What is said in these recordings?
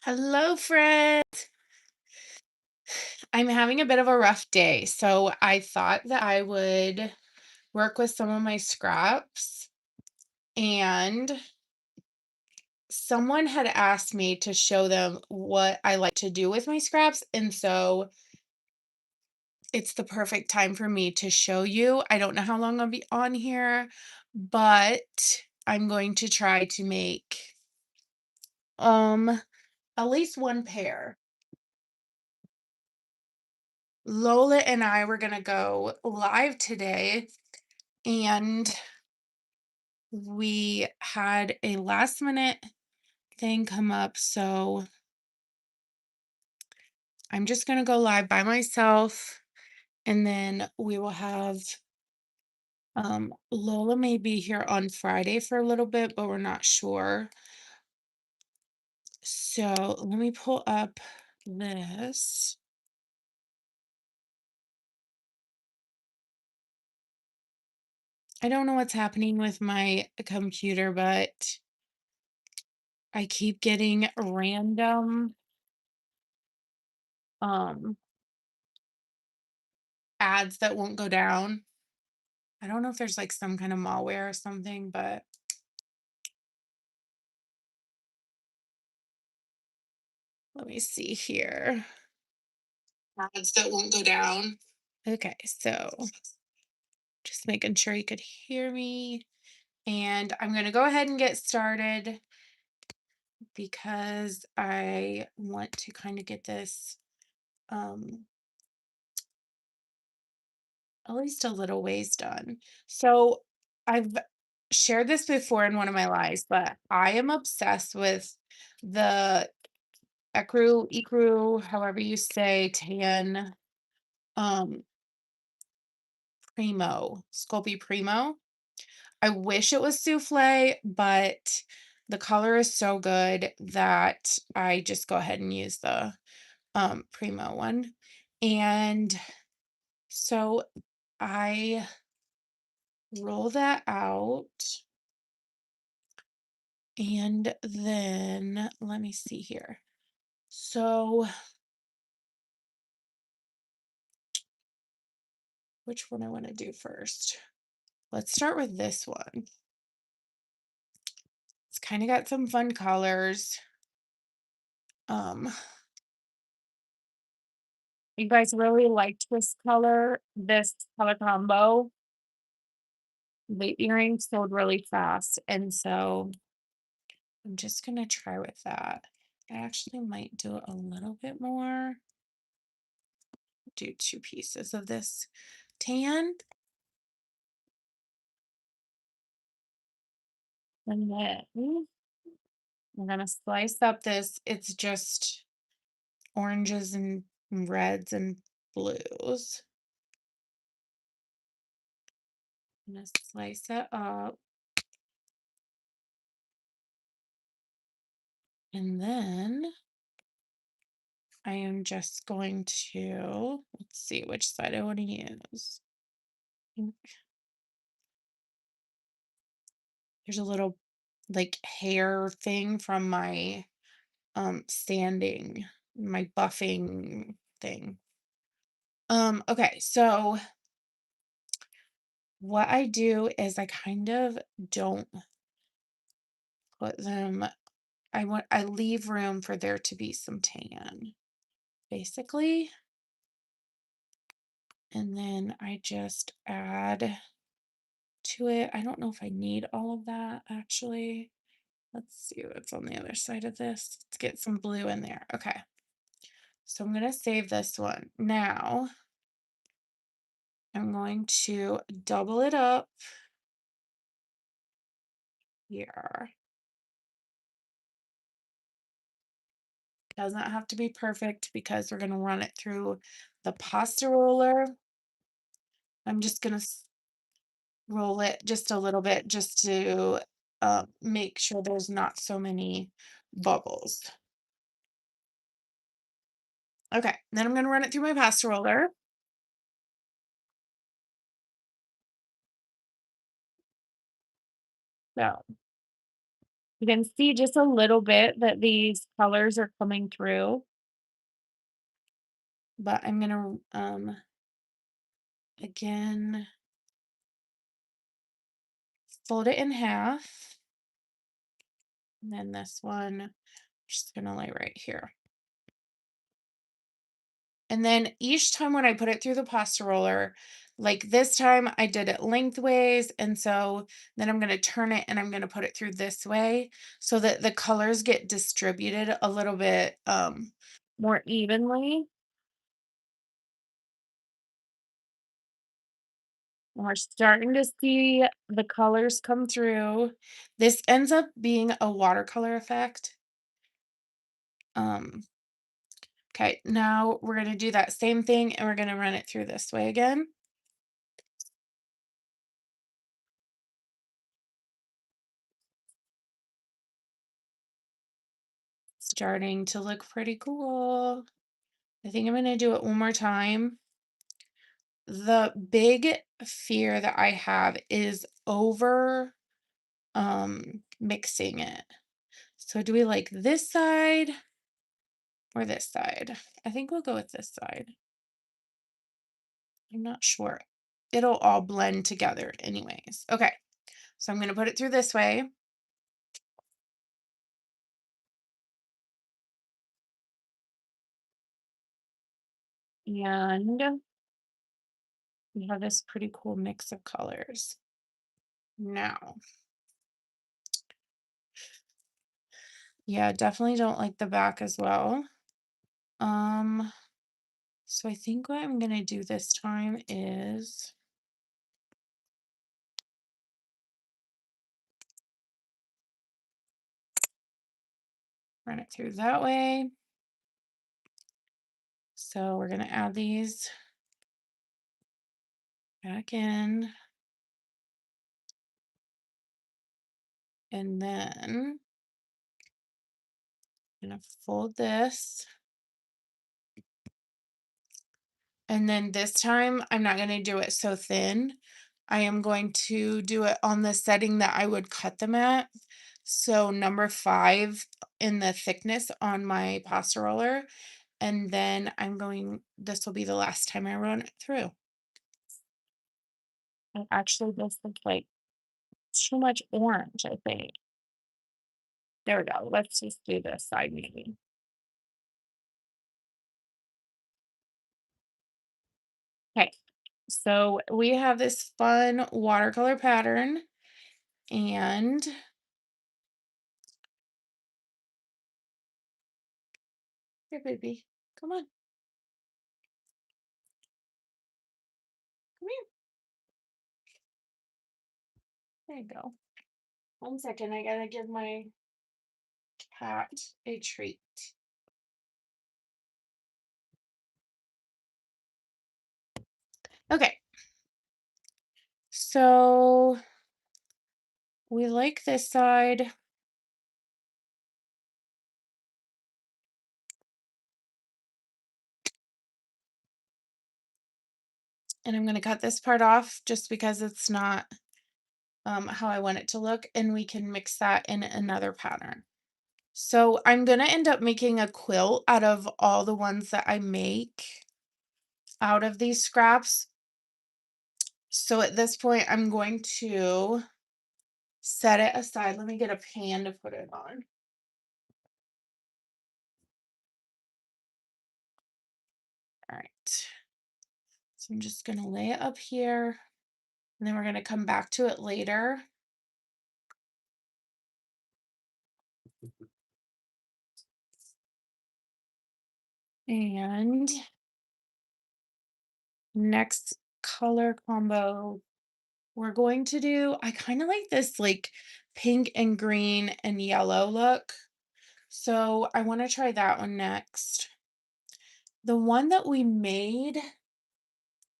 Hello, Fred. I'm having a bit of a rough day, so I thought that I would work with some of my scraps. And someone had asked me to show them what I like to do with my scraps. And so it's the perfect time for me to show you. I don't know how long I'll be on here, but I'm going to try to make um at least one pair. Lola and I were gonna go live today, and we had a last minute thing come up, so I'm just gonna go live by myself, and then we will have Lola may be here on Friday for a little bit, but we're not sure. So let me pull up this. I don't know what's happening with my computer, but I keep getting random um ads that won't go down. I don't know if there's like some kind of malware or something, but let me see here. Ads that won't go down. Okay, so just making sure you could hear me. And I'm going to go ahead and get started because I want to kind of get this um, at least a little ways done. So I've shared this before in one of my lives, but I am obsessed with the ecru, however you say, tan um Primo, Sculpey Primo. I wish it was souffle, but the color is so good that I just go ahead and use the Primo one. And so I roll that out, and then let me see here. So which one I want to do first? Let's start with this one. It's kind of got some fun colors. Um, you guys really liked this color combo. The earrings sold really fast, and so I'm just gonna try with that. I actually might do a little bit more. Do two pieces of this tan, and then I'm gonna slice up this. It's just oranges and reds and blues. I'm gonna slice it up, and then I am just going to, let's see which side I want to use. There's a little like hair thing from my sanding, my buffing thing. Okay, so what I do is I kind of don't put them, I leave room for there to be some tan, basically. And then I just add to it. I don't know if I need all of that actually. Let's see what's on the other side of this. Let's get some blue in there. Okay. So I'm going to save this one. Now I'm going to double it up here. Does not have to be perfect because we're going to run it through the pasta roller. I'm just going to roll it just a little bit just to make sure there's not so many bubbles. Okay, then I'm going to run it through my pasta roller. So You can see just a little bit that these colors are coming through, but I'm gonna, again, fold it in half, and then this one, just gonna lay right here. And then each time when I put it through the pasta roller, like this time I did it lengthways, and so then I'm gonna turn it and I'm gonna put it through this way so that the colors get distributed a little bit more evenly. And we're starting to see the colors come through. This ends up being a watercolor effect. Um, okay, now we're gonna do that same thing and we're gonna run it through this way again. Starting to look pretty cool. I think I'm gonna do it one more time. The big fear that I have is over mixing it. So do we like this side or this side? I think we'll go with this side. I'm not sure. It'll all blend together anyways. Okay. So I'm going to put it through this way. And we have this pretty cool mix of colors. Now, yeah, definitely don't like the back as well. Um, so I think what I'm gonna do this time is run it through that way. So we're gonna add these back in. And then I'm gonna fold this. And then this time, I'm not gonna do it so thin. I am going to do it on the setting that I would cut them at. So number 5 in the thickness on my pasta roller. And then this will be the last time I run it through. And actually, this looks like too much orange, I think. There we go. Let's just do this side maybe. Okay. So we have this fun watercolor pattern and here, baby, come on, come here. There you go. 1 second, I gotta give my cat a treat. Okay. So we like this side. And I'm gonna cut this part off just because it's not how I want it to look, and we can mix that in another pattern. So I'm gonna end up making a quilt out of all the ones that I make out of these scraps. So at this point, I'm going to set it aside. Let me get a pan to put it on. All right. So I'm just gonna lay it up here, and then we're gonna come back to it later. And next color combo we're going to do, I kind of like this like pink and green and yellow look. So I want to try that one next. The one that we made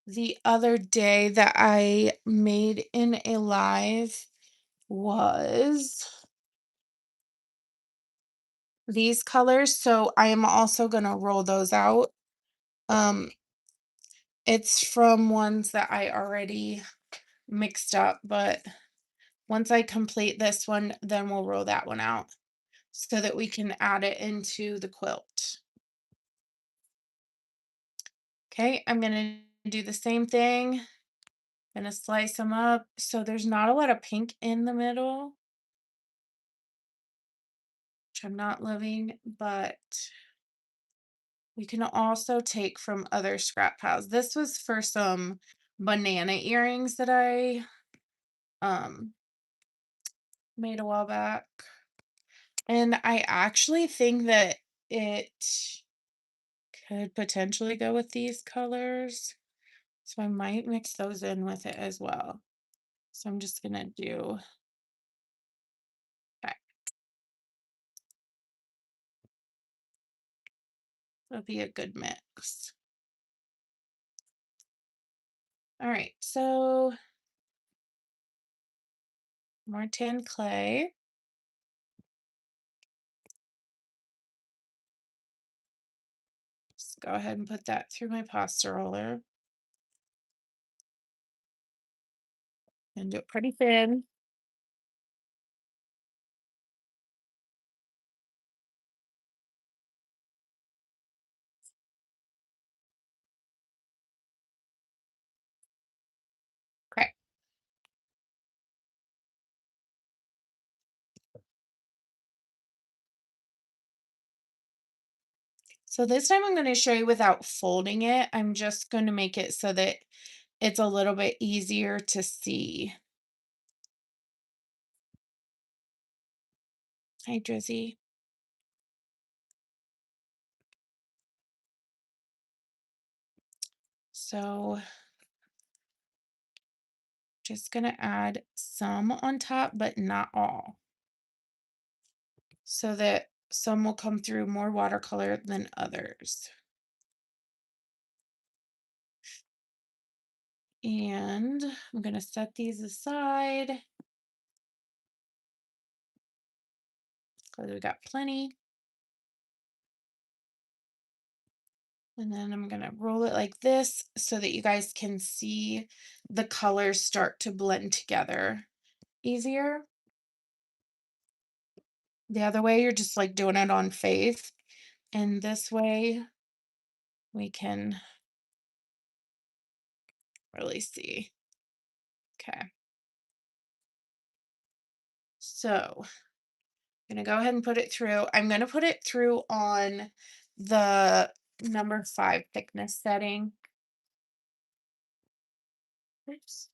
the other day that I made in a live was these colors. So I am also going to roll those out. Um, it's from ones that I already mixed up, but Once I complete this one, then we'll roll that one out so that we can add it into the quilt. Okay, I'm gonna do the same thing. Gonna slice them up so there's not a lot of pink in the middle, which I'm not loving, but we can also take from other scrap piles. This was for some banana earrings that I um made a while back. And I actually think that it could potentially go with these colors. So I might mix those in with it as well. So I'm just gonna do okay. That'll be a good mix. All right, so more tan clay. Just go ahead and put that through my pasta roller and do it pretty thin. Okay. So this time I'm going to show you without folding it. I'm just going to make it so that it's a little bit easier to see. Hi, Drizzy. So just going to add some on top, but not all. So that some will come through more watercolor than others. And I'm going to set these aside because we got plenty. And then I'm going to roll it like this so that you guys can see the colors start to blend together easier. The other way, you're just like doing it on faith. And this way, we can really see. Okay. So I'm going to go ahead and put it through. I'm going to put it through on the number 5 thickness setting. Oops.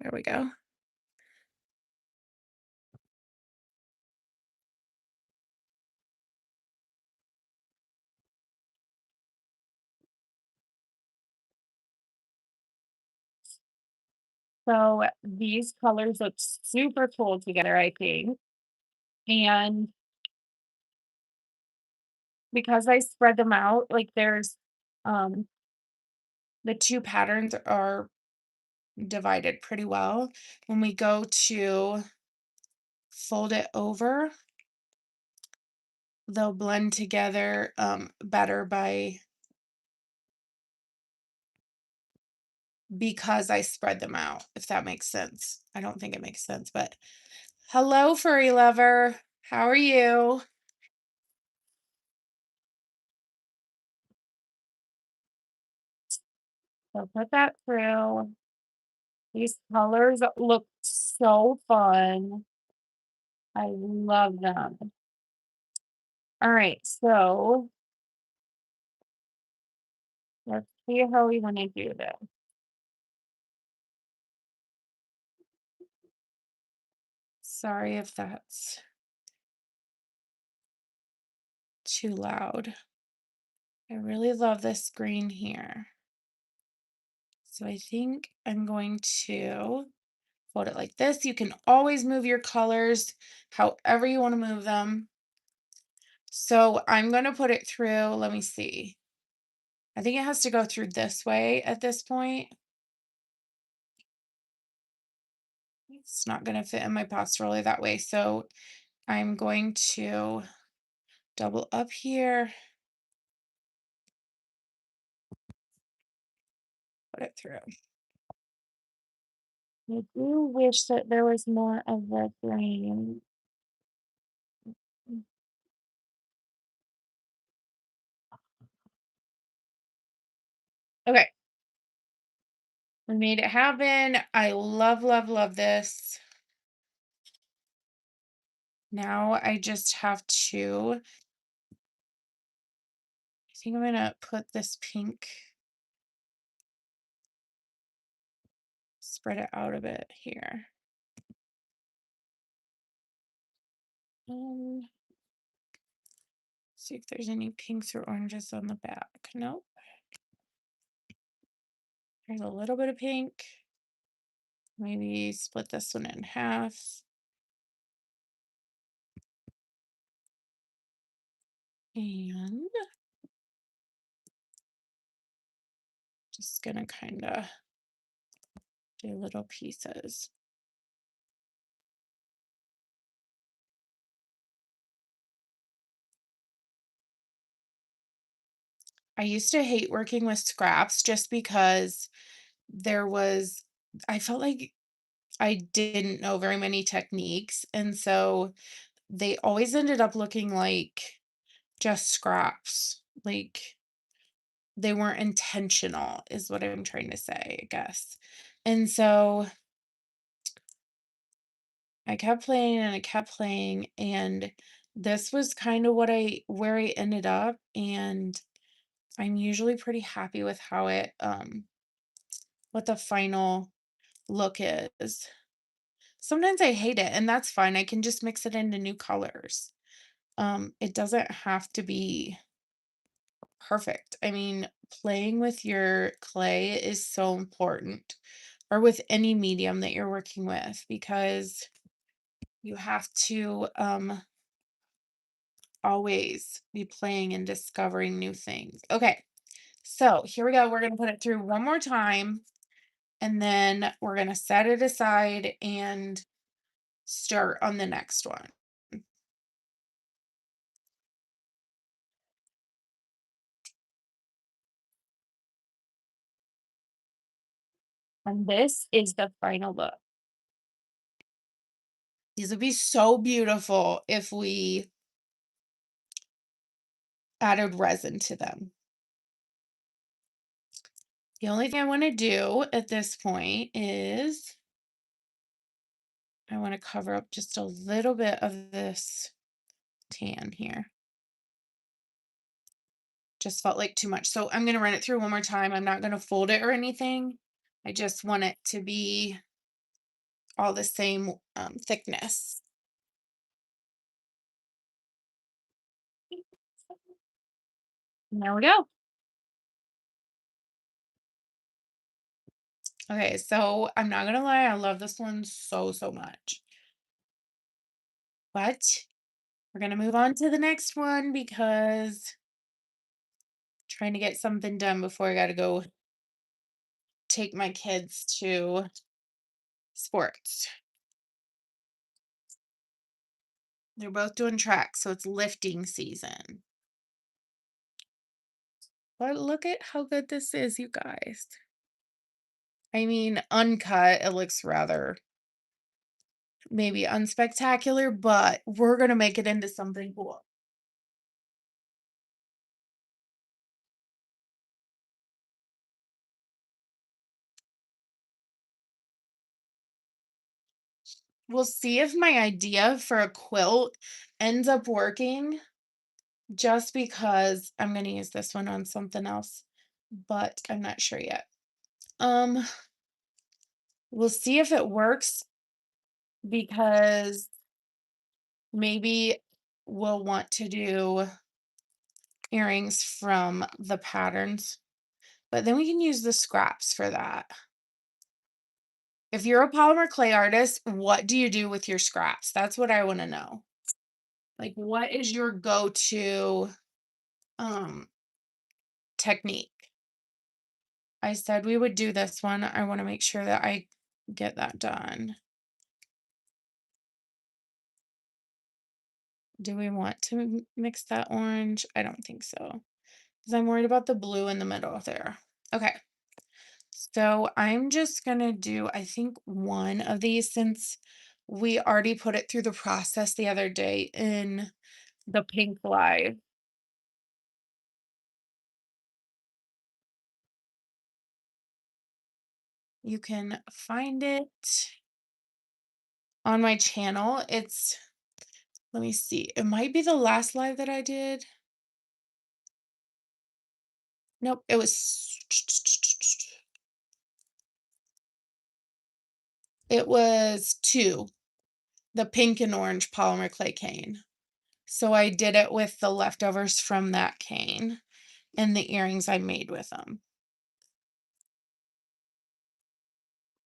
There we go. So these colors look super cool together, I think. And because I spread them out, like there's um the two patterns are divided pretty well. When we go to fold it over, they'll blend together better by because I spread them out, if that makes sense. I don't think it makes sense, but hello, furry lover. How are you? So put that through. These colors look so fun. I love them. All right, so let's see how we want to do this. Sorry if that's too loud. I really love this green here. So I think I'm going to fold it like this. You can always move your colors however you want to move them. So I'm going to put it through. Let me see. I think it has to go through this way at this point. It's not going to fit in my pasta roller that way. So I'm going to double up here, put it through. I do wish that there was more of the green. Okay, we made it happen. I love, love, love this. Now I just have to, I think I'm gonna put this pink, spread it out a bit here. Um, see if there's any pinks or oranges on the back. Nope. There's a little bit of pink. Maybe split this one in half. And just gonna kind of do little pieces. I used to hate working with scraps just because there was, I felt like I didn't know very many techniques. And so they always ended up looking like just scraps. Like they weren't intentional, is what I'm trying to say, I guess. And so I kept playing and I kept playing. And this was kind of where I ended up. And I'm usually pretty happy with how what the final look is. Sometimes I hate it, and that's fine. I can just mix it into new colors. It doesn't have to be perfect. I mean, playing with your clay is so important, or with any medium that you're working with, because you have to always be playing and discovering new things. Okay, so here we go. We're going to put it through one more time, and then we're going to set it aside and start on the next one. And this is the final look. These would be so beautiful if we added resin to them. The only thing I want to do at this point is I want to cover up just a little bit of this tan here. Just felt like too much. So I'm going to run it through one more time. I'm not going to fold it or anything. I just want it to be all the same thickness. And there we go. Okay, so I'm not gonna lie, I love this one so, so much. But we're gonna move on to the next one because trying to get something done before I gotta go take my kids to sports. They're both doing track, so it's lifting season. But look at how good this is, you guys. I mean, uncut, it looks rather maybe unspectacular, but we're gonna make it into something cool. We'll see if my idea for a quilt ends up working, just because I'm gonna use this one on something else, but I'm not sure yet. Um, we'll see if it works, because maybe we'll want to do earrings from the patterns, but then we can use the scraps for that. If you're a polymer clay artist, what do you do with your scraps? That's what I want to know. Like, what is your go-to um technique? I said we would do this one. I want to make sure that I get that done. Do we want to mix that orange? I don't think so, because I'm worried about the blue in the middle there. Okay, So I'm just gonna do, I think, one of these since we already put it through the process the other day in the pink live. You can find it on my channel. Let me see, it might be the last live that I did. Nope, it was two, the pink and orange polymer clay cane. So I did it with the leftovers from that cane and the earrings I made with them.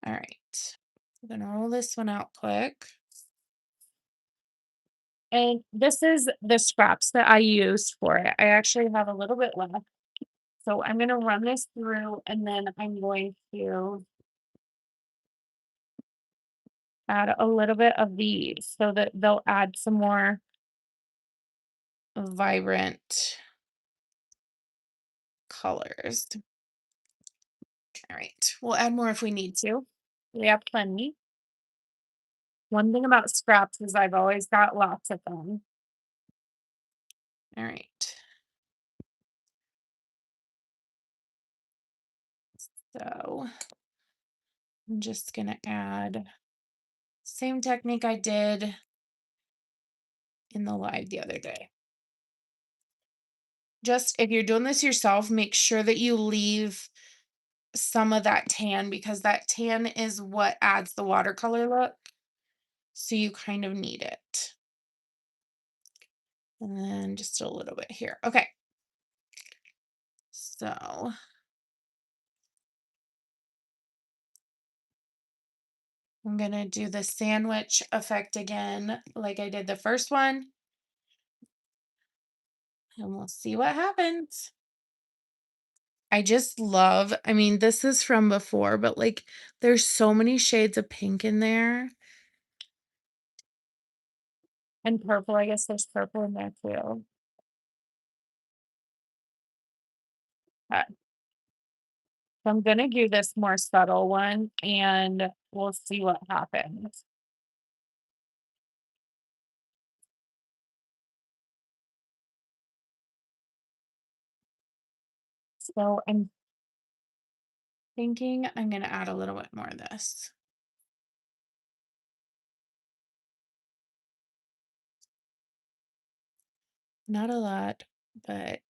All right. I'm gonna roll this one out quick. And this is the scraps that I used for it. I actually have a little bit left. So I'm gonna run this through and then I'm going to add a little bit of these so that they'll add some more vibrant colors. All right. We'll add more if we need to. We have plenty. One thing about scraps is I've always got lots of them. All right. So I'm just gonna add same technique I did in the live the other day. Just if you're doing this yourself, make sure that you leave some of that tan because that tan is what adds the watercolor look. So you kind of need it. And then just a little bit here. Okay. So I'm going to do the sandwich effect again, like I did the first one. And we'll see what happens. I just love, I mean, this is from before, but like there's so many shades of pink in there. And purple, I guess there's purple in there too. Uh, So I'm gonna do this more subtle one and we'll see what happens. So I'm thinking I'm gonna add a little bit more of this. Not a lot, but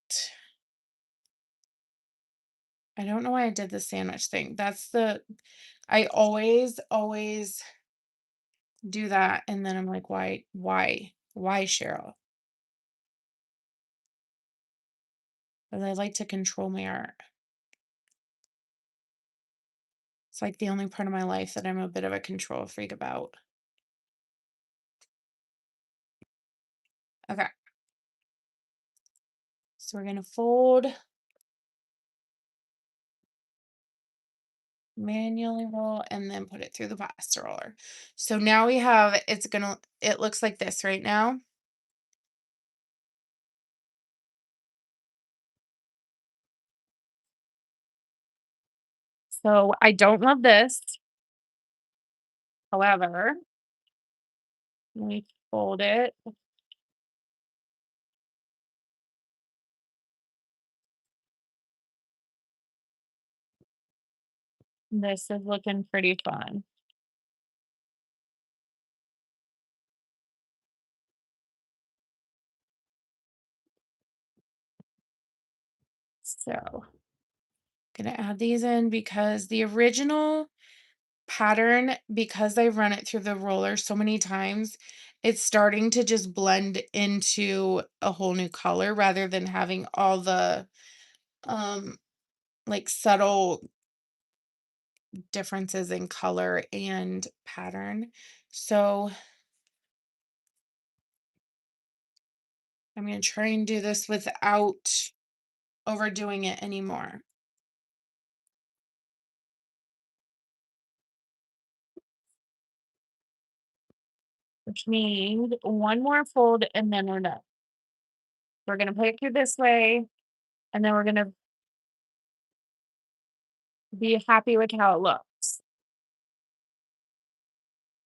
I don't know why I did the sandwich thing. I always do that. And then I'm like, why, Cheryl? Because I like to control my art. It's like the only part of my life that I'm a bit of a control freak about. Okay. So we're gonna fold, manually roll, and then put it through the pasta roller. So now we have, it looks like this right now. So I don't love this. However, let me fold it. This is looking pretty fun. So gonna add these in because the original pattern, because I've run it through the roller so many times, it's starting to just blend into a whole new color rather than having all the um like subtle differences in color and pattern. So I'm going to try and do this without overdoing it anymore. Which means one more fold and then we're done. We're going to put it through this way and then we're going to be happy with how it looks.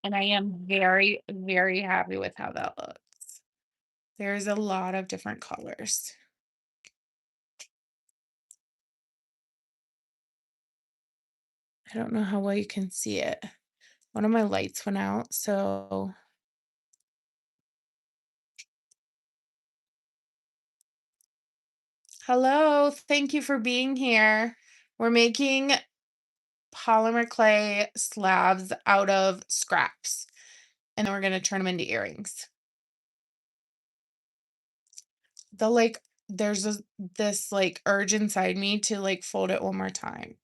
And I am very, very happy with how that looks. There's a lot of different colors. I don't know how well you can see it. One of my lights went out, so hello, thank you for being here. We're making polymer clay slabs out of scraps, and then we're gonna turn them into earrings. The like there's this like urge inside me to like fold it one more time.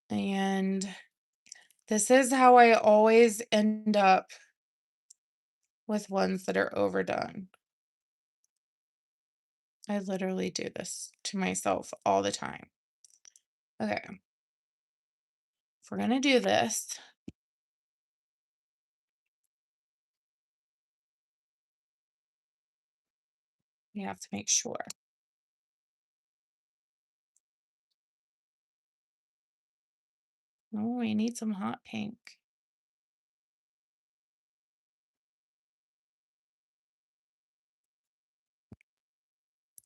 And this is how I always end up with ones that are overdone. I literally do this to myself all the time. Okay, if we're gonna do this, we have to make sure. Oh, we need some hot pink.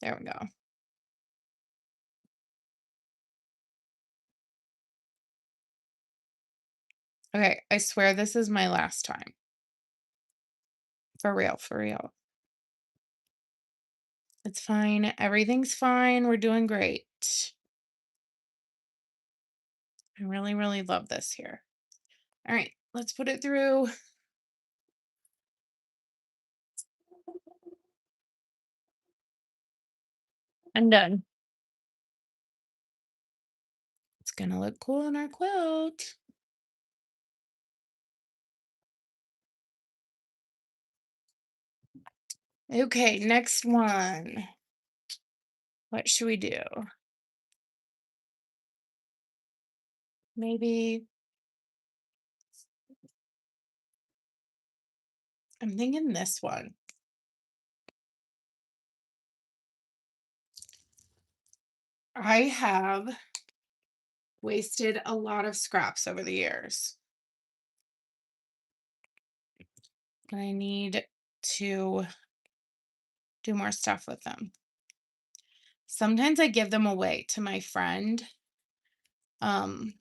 There we go. Okay, I swear this is my last time. For real, for real. It's fine. Everything's fine. We're doing great. I really, really love this here. All right, let's put it through. I'm done. It's gonna look cool on our quilt. Okay, next one. What should we do? Maybe I'm thinking this one. I have wasted a lot of scraps over the years. And I need to do more stuff with them. Sometimes I give them away to my friend. Um,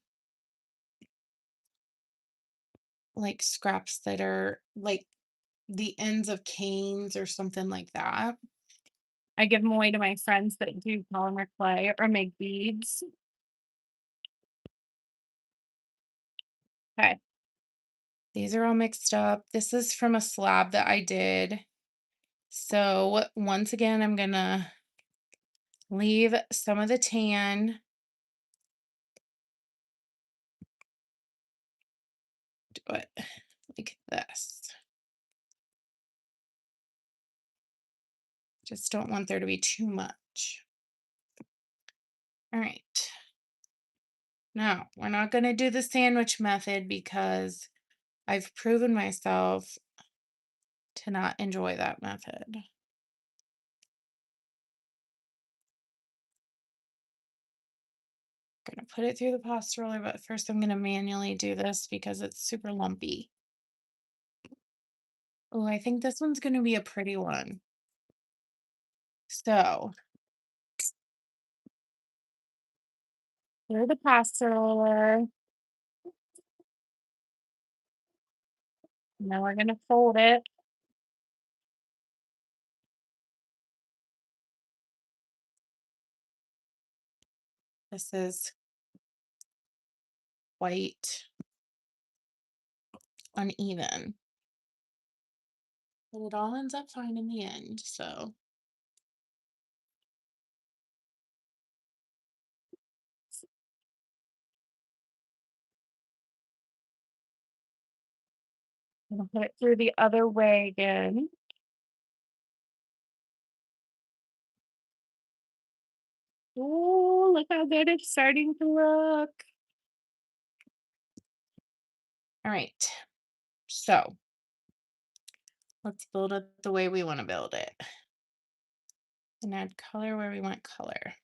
like scraps that are like the ends of canes or something like that. I give them away to my friends that do polymer clay or make beads. Okay. These are all mixed up. This is from a slab that I did. So once again, I'm gonna leave some of the tan. Do it like this. Just don't want there to be too much. All right. Now, we're not gonna do the sandwich method because I've proven myself to not enjoy that method. Gonna put it through the pasta roller, but first I'm gonna manually do this because it's super lumpy. Oh, I think this one's gonna be a pretty one. So, through the pasta roller. Now we're gonna fold it. This is quite uneven, but it all ends up fine in the end. So, I'm gonna put it through the other way again. Oh, look how good it's starting to look. All right. So, let's build it the way we want to build it. And add color where we want color.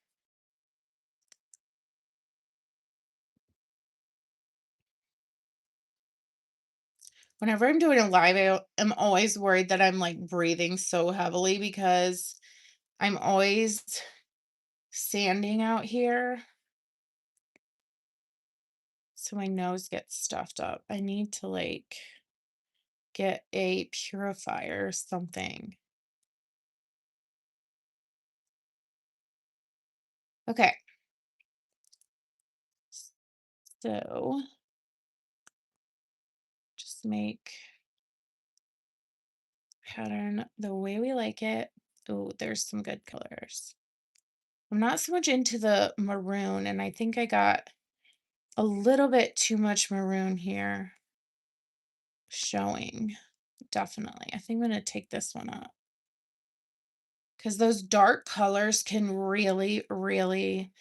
Whenever I'm doing a live, am always worried that I'm, like, breathing so heavily because I'm always sanding out here, so my nose gets stuffed up. I need to, like, get a purifier or something. Okay. So, just make pattern the way we like it. Oh, there's some good colors. I'm not so much into the maroon, and I think I got a little bit too much maroon here showing. Definitely. I think I'm gonna take this one up because those dark colors can really, really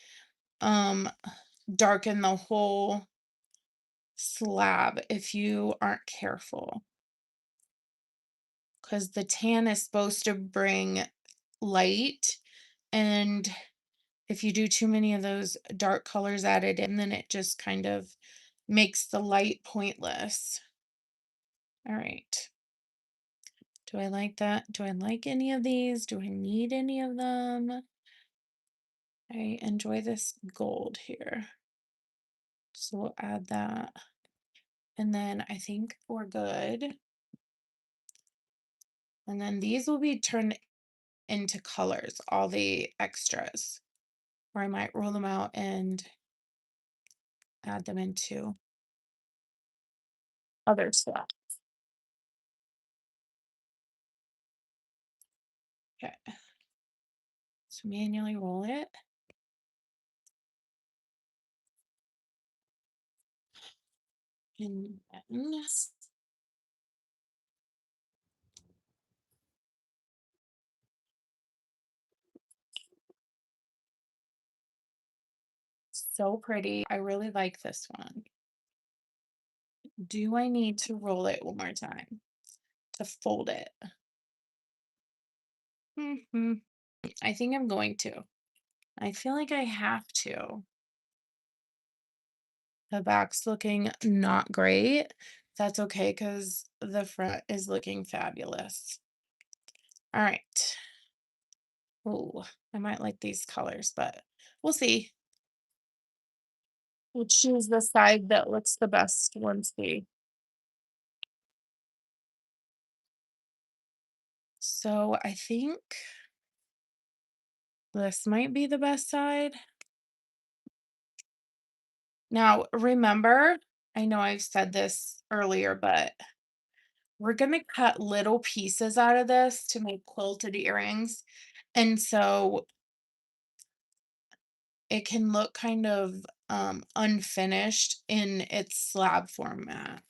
um darken the whole slab if you aren't careful. Because the tan is supposed to bring light, and if you do too many of those dark colors added in, then it just kind of makes the light pointless. All right. Do I like that? Do I like any of these? Do I need any of them? I enjoy this gold here. So we'll add that. And then I think we're good. And then these will be turned into colors, all the extras. Or I might roll them out and add them into other stuff. Okay. So manually roll it. And then so pretty. I really like this one. Do I need to roll it one more time to fold it? I think I'm going to. I feel like I have to. The back's looking not great. That's okay because the front is looking fabulous. All right. Oh, I might like these colors, but we'll see. We'll choose the side that looks the best once we. So I think this might be the best side. Now, remember, I know I've said this earlier, but we're going to cut little pieces out of this to make quilted earrings. And so it can look kind of unfinished in its slab format.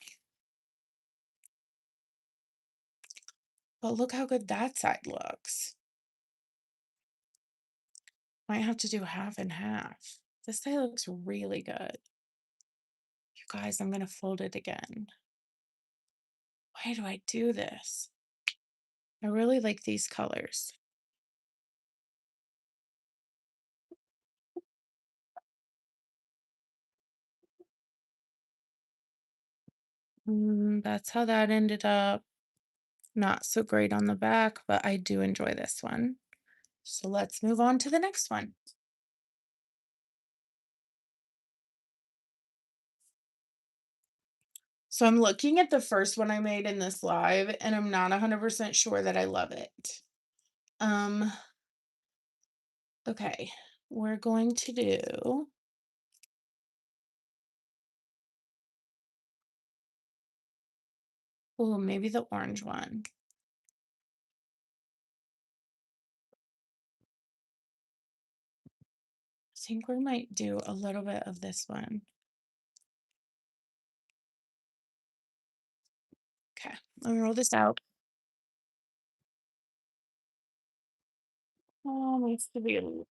But look how good that side looks. Might have to do half and half. This side looks really good. You guys, I'm going to fold it again. Why do I do this? I really like these colors. That's how that ended up. Not so great on the back, but I do enjoy this one. So let's move on to the next one. So I'm looking at the first one I made in this live, and I'm not 100% sure that I love it. Um, okay, we're going to do oh, maybe the orange one. I think we might do a little bit of this one. Okay, let me roll this out. Oh, needs to be a little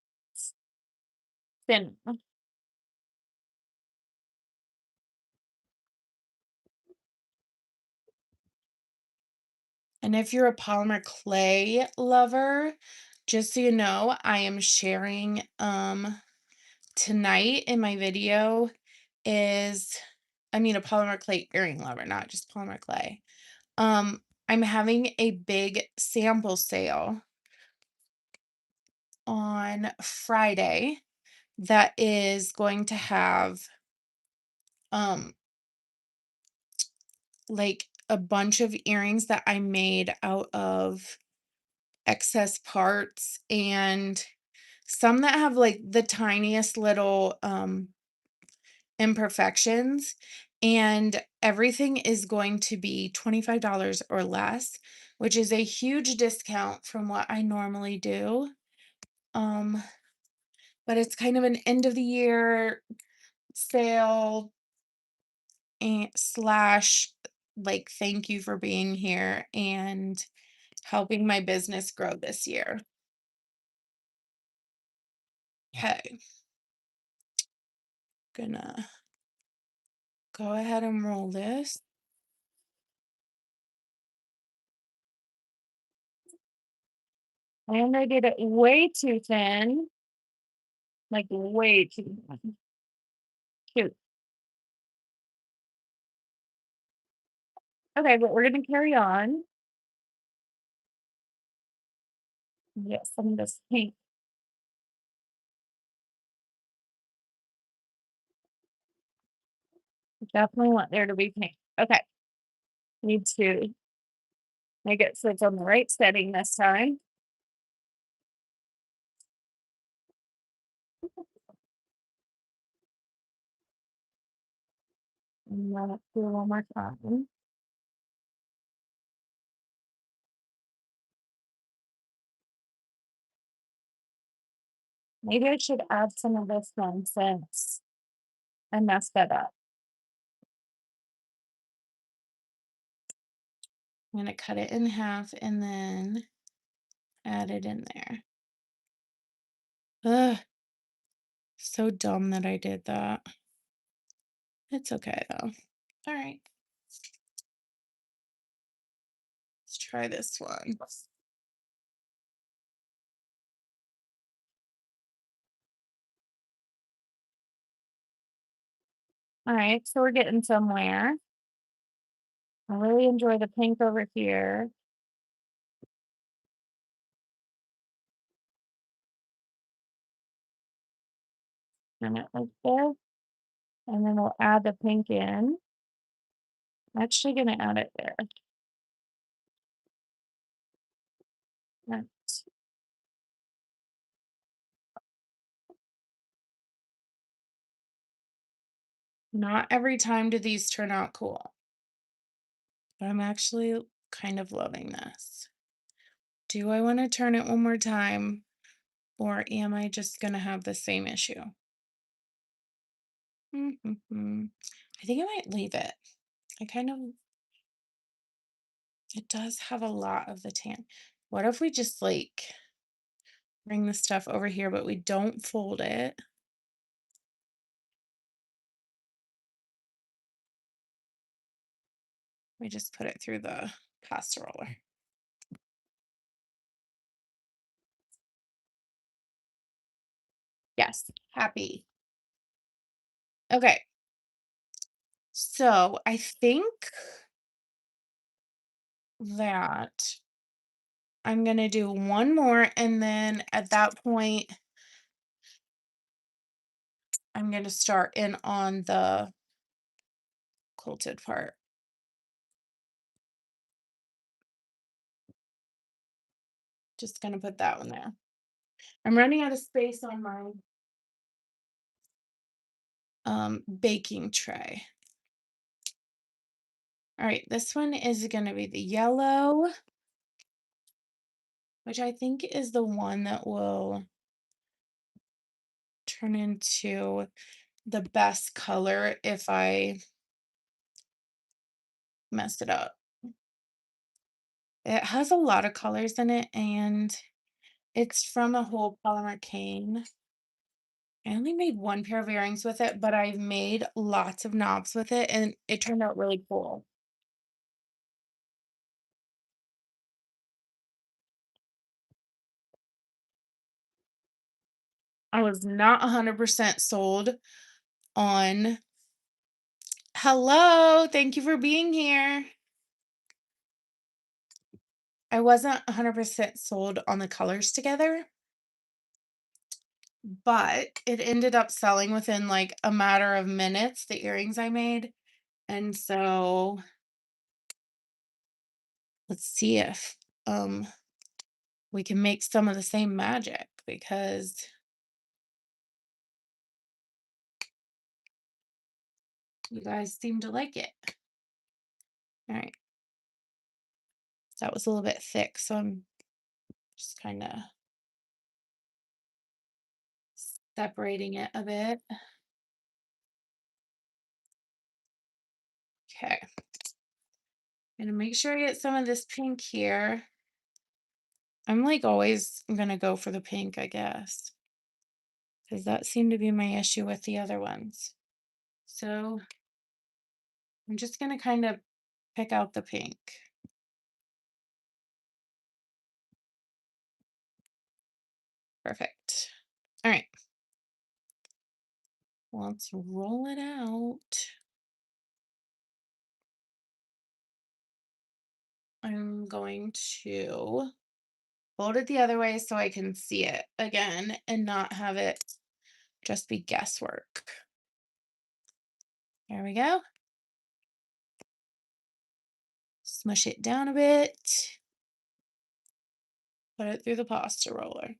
thin. And if you're a polymer clay lover, just so you know, I am sharing tonight in my video is I mean a polymer clay earring lover, not just polymer clay. I'm having a big sample sale on Friday that is going to have um like a bunch of earrings that I made out of excess parts and some that have like the tiniest little imperfections, and everything is going to be $25 or less, which is a huge discount from what I normally do. Um, but it's kind of an end of the year sale and slash like thank you for being here and helping my business grow this year. Okay, gonna go ahead and roll this. And I did it way too thin, like way too thin. Cute. Okay, but we're gonna carry on. Get some of this pink. Definitely want there to be pink. Okay, need to make it so it's on the right setting this time. And run it through one more time. Maybe I should add some of this one since I messed that up. I'm gonna cut it in half and then add it in there. Ugh, so dumb that I did that. It's okay though. All right, let's try this one. All right, so we're getting somewhere. I really enjoy the pink over here. And it like this. And then we'll add the pink in. I'm actually gonna add it there. That's not every time do these turn out cool, but I'm actually kind of loving this. Do I want to turn it one more time, or am I just gonna have the same issue? I think I might leave it. I kind of, it does have a lot of the tan. What if we just like bring the stuff over here, but we don't fold it? We just put it through the pasta roller. Yes, happy. Okay, so I think that I'm gonna do one more, and then at that point, I'm gonna start in on the quilted part. Just gonna put that one there. I'm running out of space on my baking tray. All right, this one is gonna be the yellow, which I think is the one that will turn into the best color if I mess it up. It has a lot of colors in it, and it's from a whole polymer cane. I only made one pair of earrings with it, but I've made lots of knobs with it, and it turned out really cool. I was not 100% sold on. Hello, thank you for being here. I wasn't 100% sold on the colors together, but it ended up selling within like a matter of minutes, the earrings I made. And so let's see if we can make some of the same magic because you guys seem to like it. All right. That was a little bit thick, so I'm just kind of separating it a bit. Okay. I'm gonna make sure I get some of this pink here. I'm like always gonna go for the pink, I guess, because that seemed to be my issue with the other ones. So I'm just gonna kind of pick out the pink. Perfect. All right. Let's roll it out. I'm going to fold it the other way so I can see it again and not have it just be guesswork. There we go. Smush it down a bit. Put it through the pasta roller.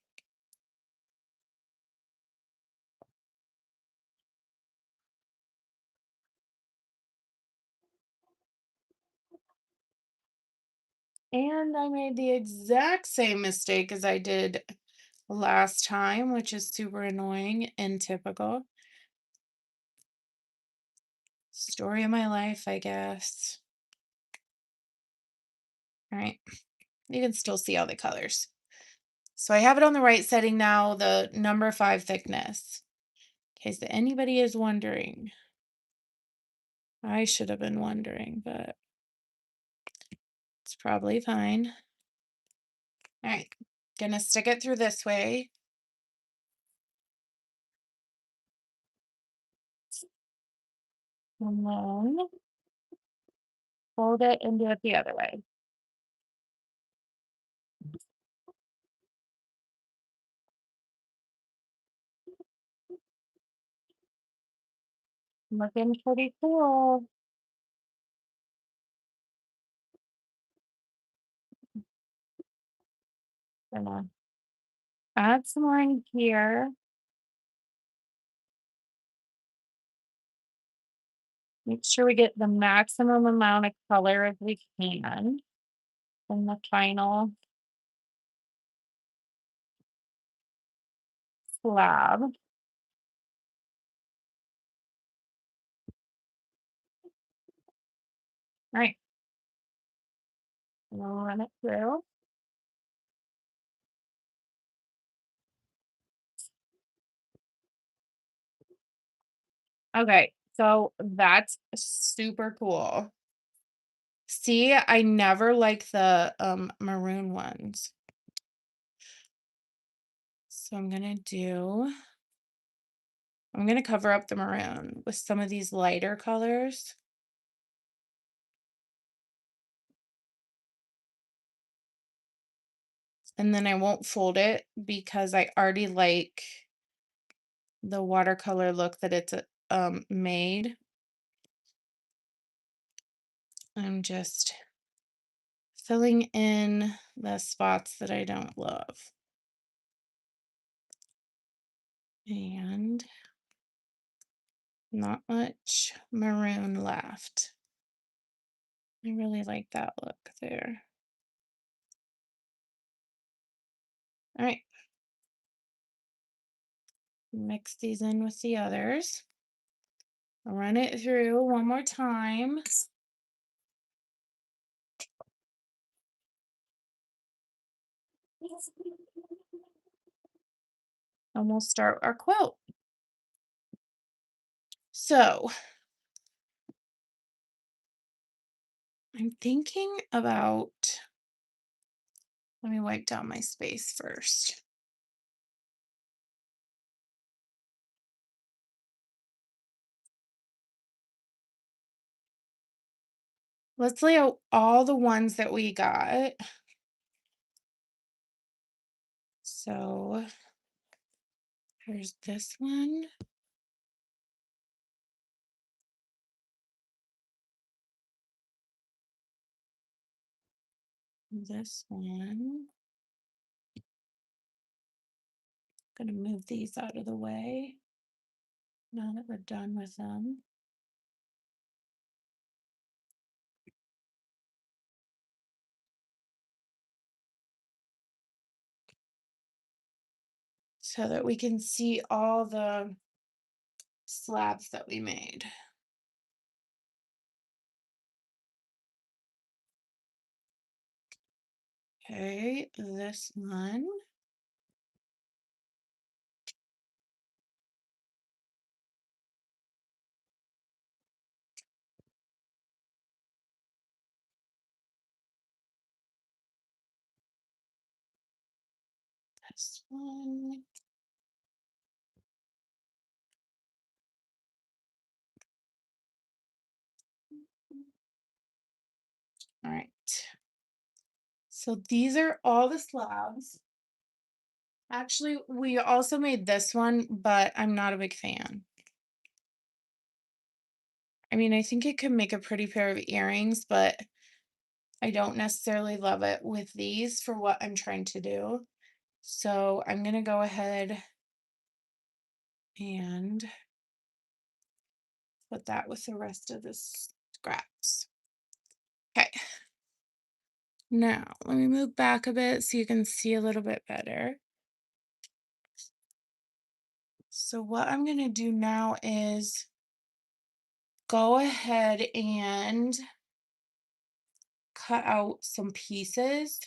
And I made the exact same mistake as I did last time, which is super annoying and typical. Story of my life, I guess. All right. You can still see all the colors. So I have it on the right setting now, the number 5 thickness. In case anybody is wondering. I should have been wondering, but it's probably fine. All right. Gonna stick it through this way. And then fold it and do it the other way. Looking pretty cool. Gonna add some more in here. Make sure we get the maximum amount of color as we can in the final slab. All right, we'll run it through. Okay, so that's super cool. See, I never like the maroon ones. So I'm gonna cover up the maroon with some of these lighter colors. And then I won't fold it because I already like the watercolor look that it's made. I'm just filling in the spots that I don't love. And not much maroon left. I really like that look there. All right. Mix these in with the others. I'll run it through one more time. And we'll start our quilt. So I'm thinking about, let me wipe down my space first. Let's lay out all the ones that we got. So here's this one. This one. Gonna move these out of the way now that we're done with them. So that we can see all the slabs that we made. Okay, this one. This one. All right. So these are all the slabs. Actually, we also made this one, but I'm not a big fan. I mean, I think it could make a pretty pair of earrings, but I don't necessarily love it with these for what I'm trying to do. So I'm gonna go ahead and put that with the rest of the scraps. Okay. Now, let me move back a bit so you can see a little bit better. So what I'm gonna do now is go ahead and cut out some pieces.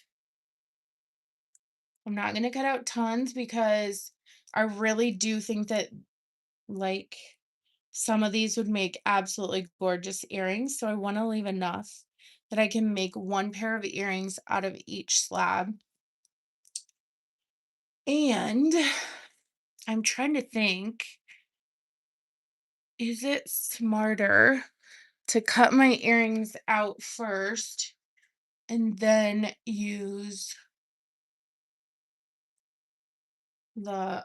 I'm not gonna cut out tons because I really do think that, like, some of these would make absolutely gorgeous earrings, so I wanna leave enough that I can make one pair of earrings out of each slab. And I'm trying to think, is it smarter to cut my earrings out first and then use the,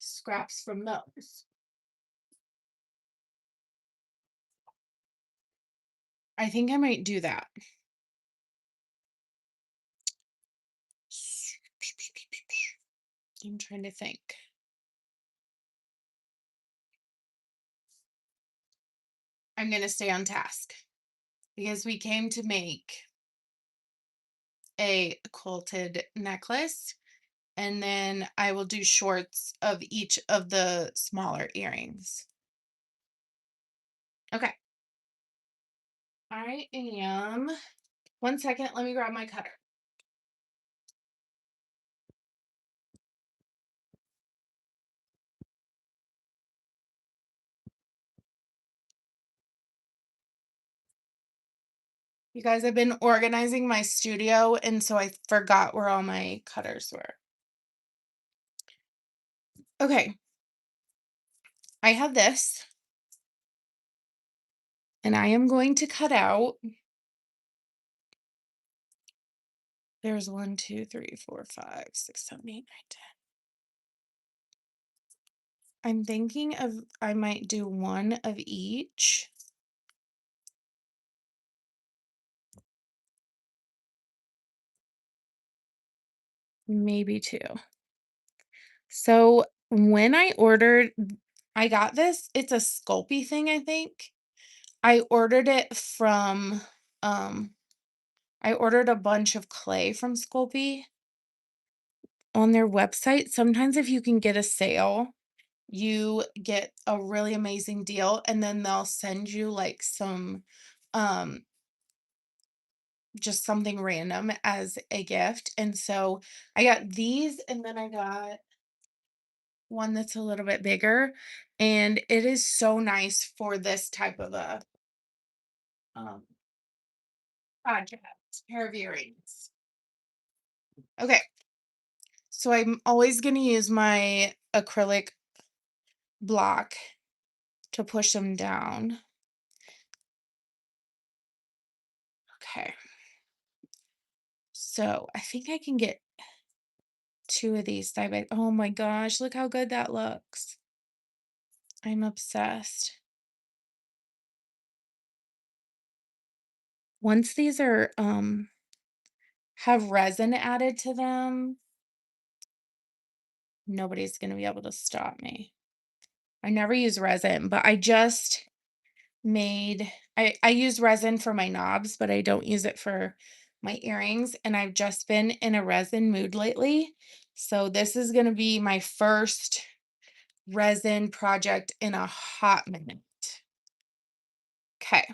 scraps from those? I think I might do that. I'm trying to think. I'm gonna stay on task because we came to make a quilted necklace, and then I will do shorts of each of the smaller earrings. Okay. I am 1 second, let me grab my cutter. You guys, I've been organizing my studio, and so I forgot where all my cutters were. Okay. I have this, and I am going to cut out. There's 1, 2, 3, 4, 5, 6, 7, 8, 9, 10. I'm thinking of I might do one of each. Maybe two. So when I got this, it's a Sculpey thing, I think. I ordered it from, um, I ordered a bunch of clay from Sculpey on their website. Sometimes if you can get a sale, you get a really amazing deal, and then they'll send you like some, um, just something random as a gift. And so I got these, and then I got one that's a little bit bigger, and it is so nice for this type of a um project, pair of earrings. Okay, so I'm always going to use my acrylic block to push them down. Okay, so I think I can get 2 of these side by oh my gosh, look how good that looks. I'm obsessed. Once these are, have resin added to them, nobody's gonna be able to stop me. I never use resin, but I just made I use resin for my knobs, but I don't use it for my earrings, and I've just been in a resin mood lately. So this is gonna be my first resin project in a hot minute. Okay.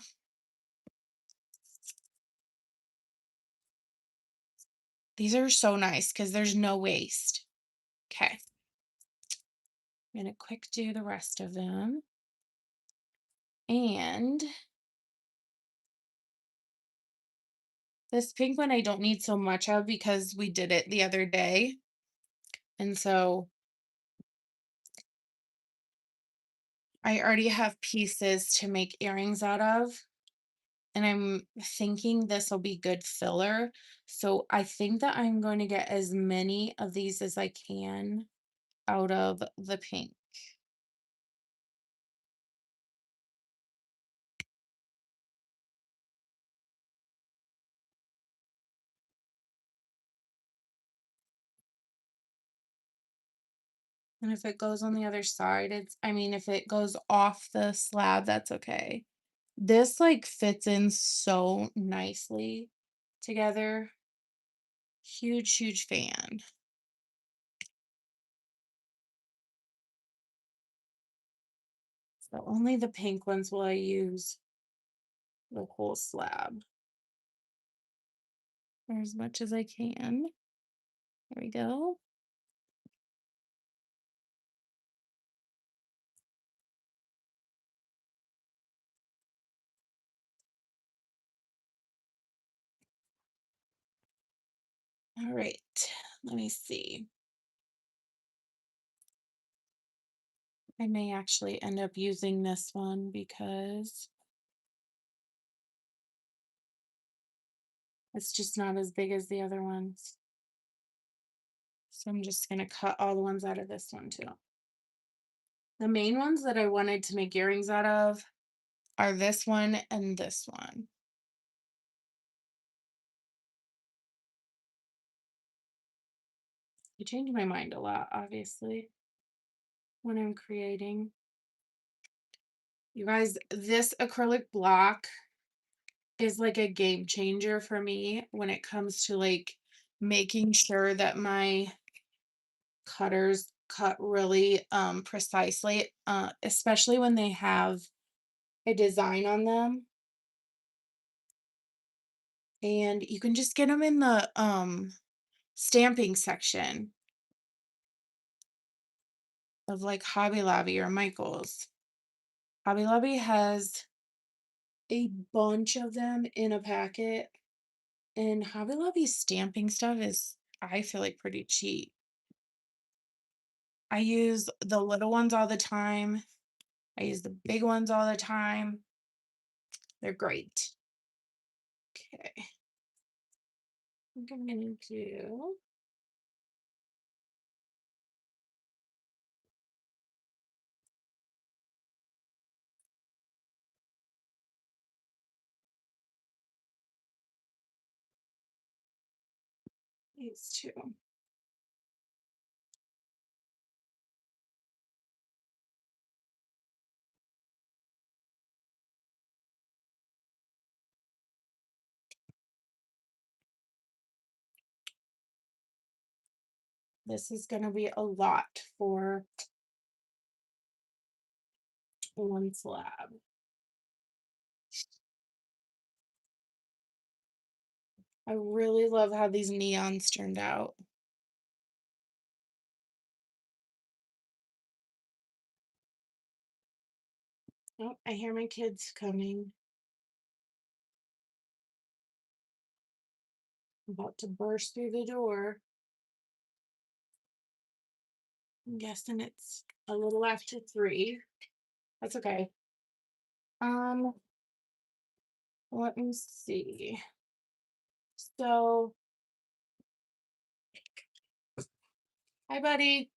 These are so nice because there's no waste. Okay. I'm gonna quick do the rest of them. And this pink one I don't need so much of because we did it the other day. And so I already have pieces to make earrings out of. And I'm thinking this will be good filler. So I think that I'm going to get as many of these as I can out of the pink. And if it goes on the other side, I mean, if it goes off the slab, that's okay. This like fits in so nicely together. Huge, huge fan. So only the pink ones will I use the whole slab or as much as I can. There we go. All right, let me see. I may actually end up using this one because it's just not as big as the other ones. So I'm just going to cut all the ones out of this one too. The main ones that I wanted to make earrings out of are this one and this one. I change my mind a lot, obviously, when I'm creating. You guys, this acrylic block is like a game changer for me when it comes to like making sure that my cutters cut really precisely, especially when they have a design on them. And you can just get them in the stamping section of like Hobby Lobby or Michael's. Hobby Lobby has a bunch of them in a packet, and Hobby Lobby's stamping stuff is, I feel like, pretty cheap. I use the little ones all the time. I use the big ones all the time. They're great. Okay. I think I'm gonna do these two. This is gonna be a lot for one slab. I really love how these neons turned out. Oh, I hear my kids coming. I'm about to burst through the door. I'm guessing it's a little after 3. That's okay. Um, let me see. So Hi, buddy.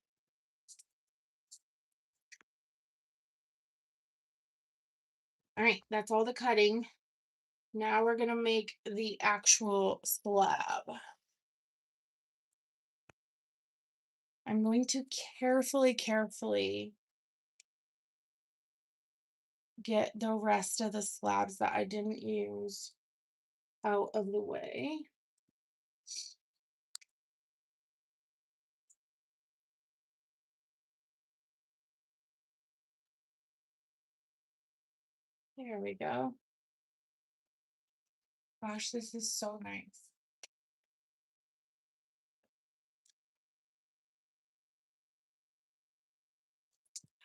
All right, that's all the cutting. Now we're gonna make the actual slab. I'm going to carefully get the rest of the slabs that I didn't use out of the way. There we go. Gosh, this is so nice.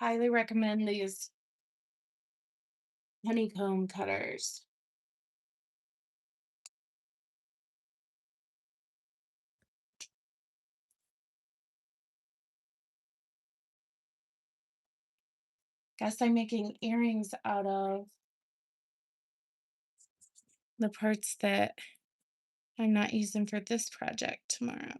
Highly recommend these honeycomb cutters. Guess I'm making earrings out of the parts that I'm not using for this project tomorrow.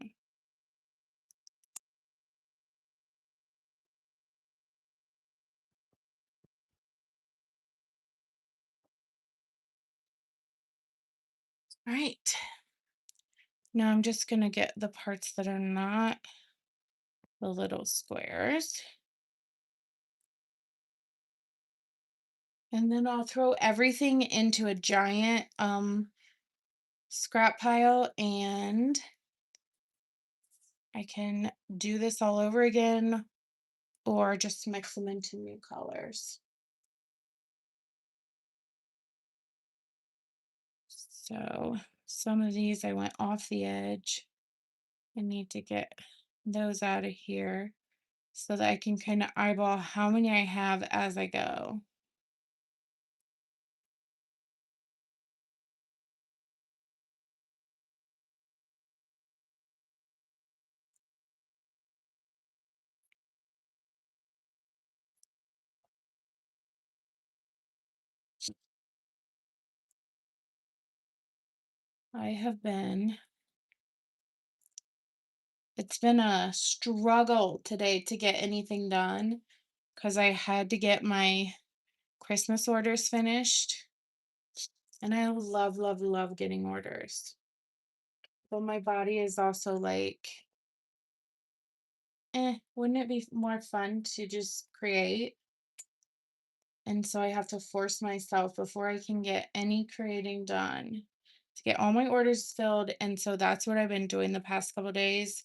All right. Now I'm just gonna get the parts that are not the little squares. And then I'll throw everything into a giant scrap pile, and I can do this all over again or just mix them into new colors. So some of these I went off the edge. I need to get those out of here so that I can kind of eyeball how many I have as I go. I have been, it's been a struggle today to get anything done because I had to get my Christmas orders finished. And I love getting orders. But my body is also like, wouldn't it be more fun to just create? And so I have to force myself before I can get any creating done to get all my orders filled. And so that's what I've been doing the past couple days.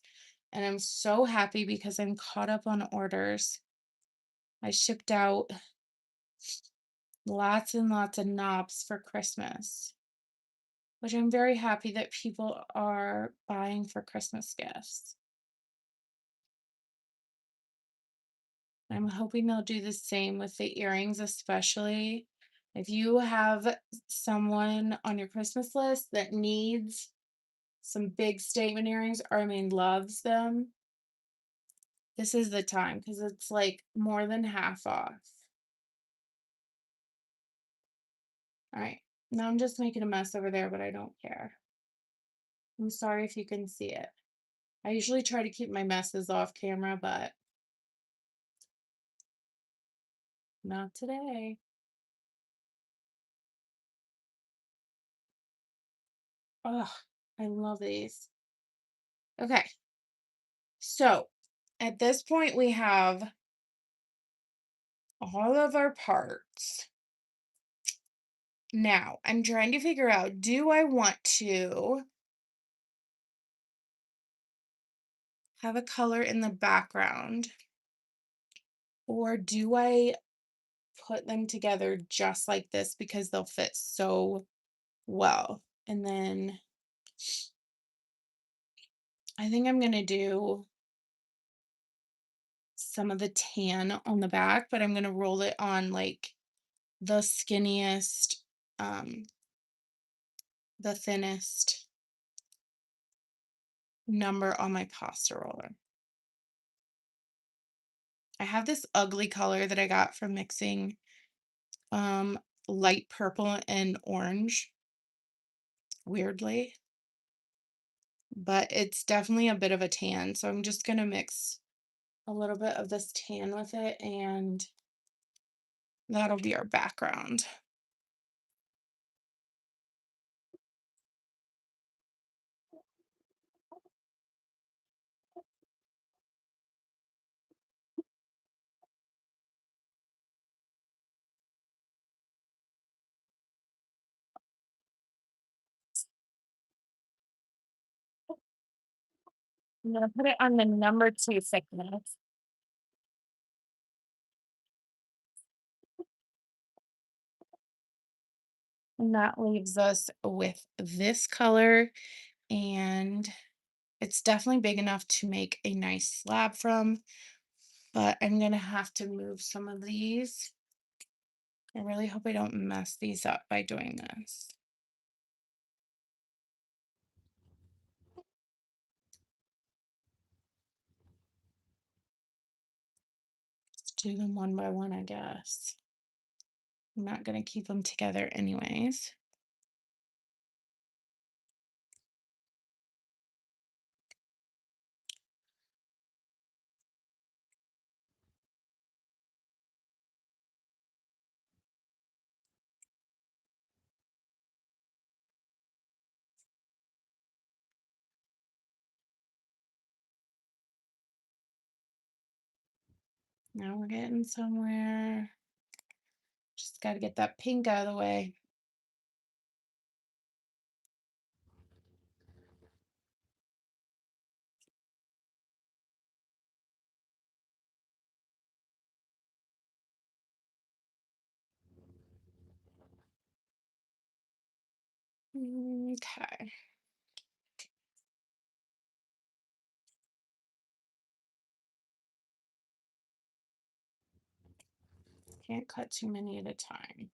And I'm so happy because I'm caught up on orders. I shipped out lots and lots of knobs for Christmas, which I'm very happy that people are buying for Christmas gifts. I'm hoping they'll do the same with the earrings, especially if you have someone on your Christmas list that needs some big statement earrings, or I mean, loves them. This is the time because it's like more than half off. All right. Now I'm just making a mess over there, but I don't care. I'm sorry if you can see it. I usually try to keep my messes off camera, but not today. Oh, I love these. Okay. So at this point, we have all of our parts. Now, I'm trying to figure out, do I want to have a color in the background, or do I put them together just like this because they'll fit so well? And then I think I'm going to do some of the tan on the back, but I'm going to roll it on like the skinniest, um, the thinnest number on my pasta roller. I have this ugly color that I got from mixing um light purple and orange, weirdly. but it's definitely a bit of a tan. So I'm just gonna mix a little bit of this tan with it, and that'll be our background. I'm gonna put it on the number 2 thickness. And that leaves us with this color, and it's definitely big enough to make a nice slab from, but I'm gonna have to move some of these. I really hope I don't mess these up by doing this. Let's do them one by one, I guess. I'm not gonna keep them together anyways. Now we're getting somewhere. Just gotta get that pink out of the way. Okay. Can't cut too many at a time.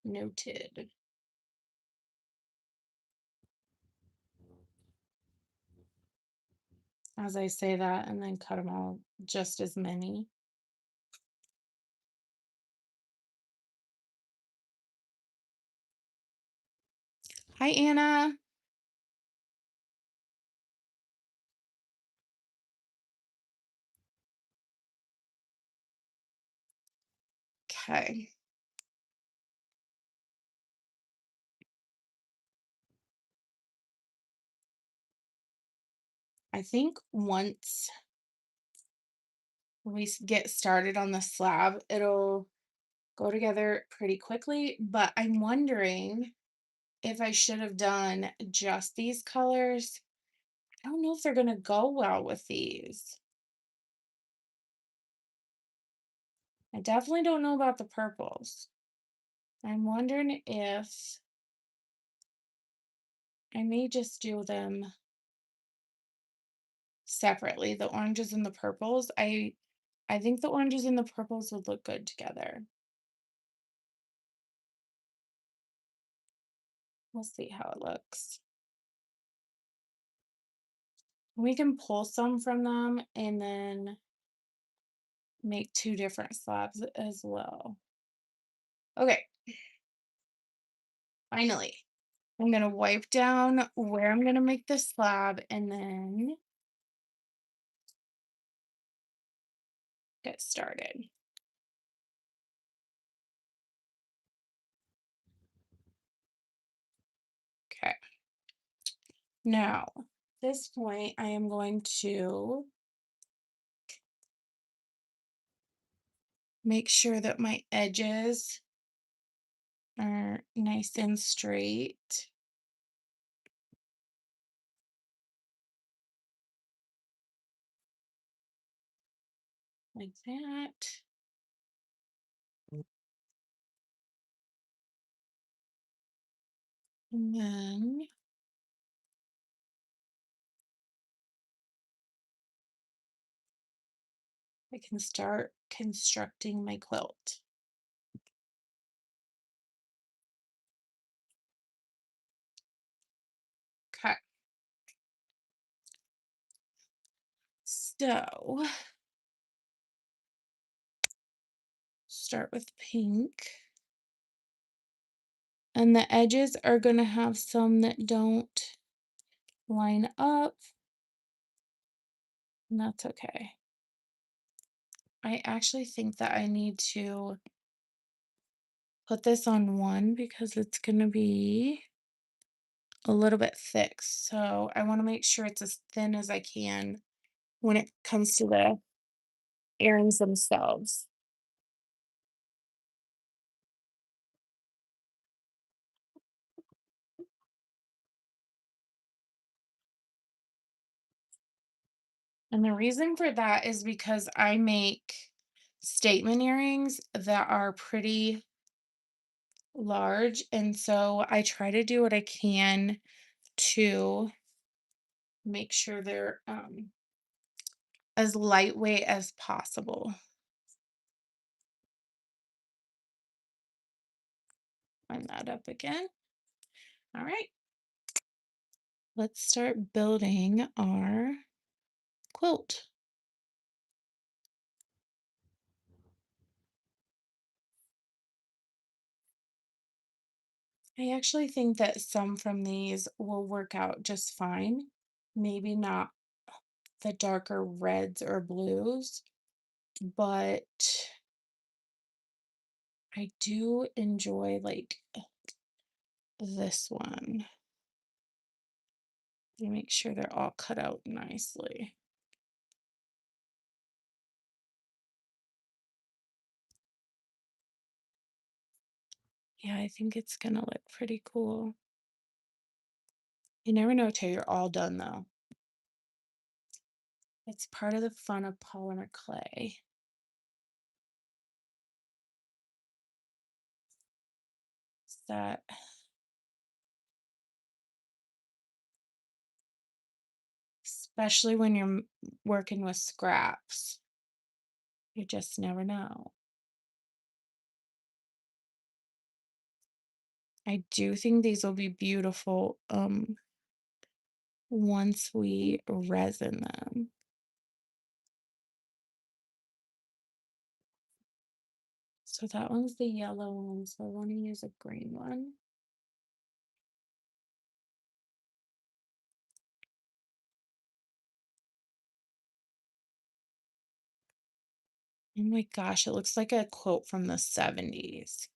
Noted. As I say that, and then cut them all just as many. Hi, Anna. Okay. I think once we get started on the slab, it'll go together pretty quickly, but I'm wondering if I should have done just these colors. I don't know if they're gonna go well with these. I definitely don't know about the purples. I'm wondering if I may just do them separately, the oranges and the purples. I think the oranges and the purples would look good together. We'll see how it looks. We can pull some from them and then make 2 different slabs as well. Okay, finally. I'm gonna wipe down where I'm gonna make this slab and then get started. Okay. Now, at this point, I am going to make sure that my edges are nice and straight. Like that. And then I can start constructing my quilt. Okay. So start with pink. And the edges are gonna have some that don't line up, and that's okay. I actually think that I need to put this on one because it's gonna be a little bit thick. So I want to make sure it's as thin as I can when it comes to the earrings themselves. And the reason for that is because I make statement earrings that are pretty large. And so I try to do what I can to make sure they're as lightweight as possible. Line that up again. All right, let's start building our quilt. I actually think that some from these will work out just fine. Maybe not the darker reds or blues, but I do enjoy like this one. You make sure they're all cut out nicely. Yeah, I think it's gonna look pretty cool. You never know till you're all done though. It's part of the fun of polymer clay. Is that especially when you're working with scraps, you just never know. I do think these will be beautiful once we resin them. So that one's the yellow one, so I want to use a green one. Oh my gosh, it looks like a quote from the 70s.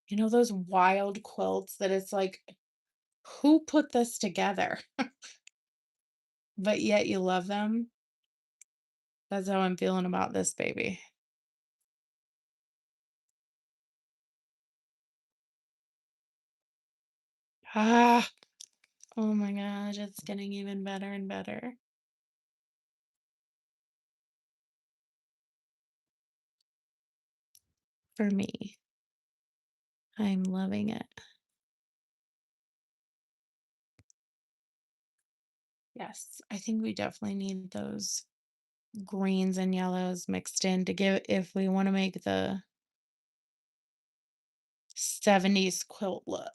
You know those wild quilts that it's like, who put this together? But yet you love them? That's how I'm feeling about this baby. Ah, oh my gosh, it's getting even better and better for me. I'm loving it. Yes, I think we definitely need those greens and yellows mixed in to give if we want to make the 70s quilt look.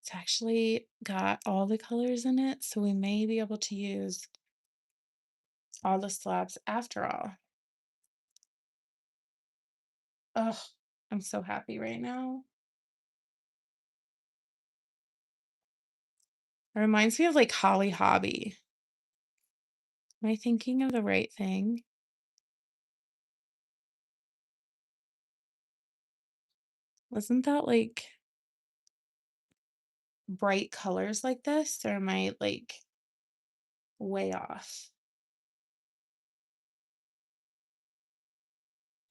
It's actually got all the colors in it, so we may be able to use all the slabs after all. Oh, I'm so happy right now. It reminds me of like Holly Hobby. Am I thinking of the right thing? Wasn't that like bright colors like this, or am I like way off?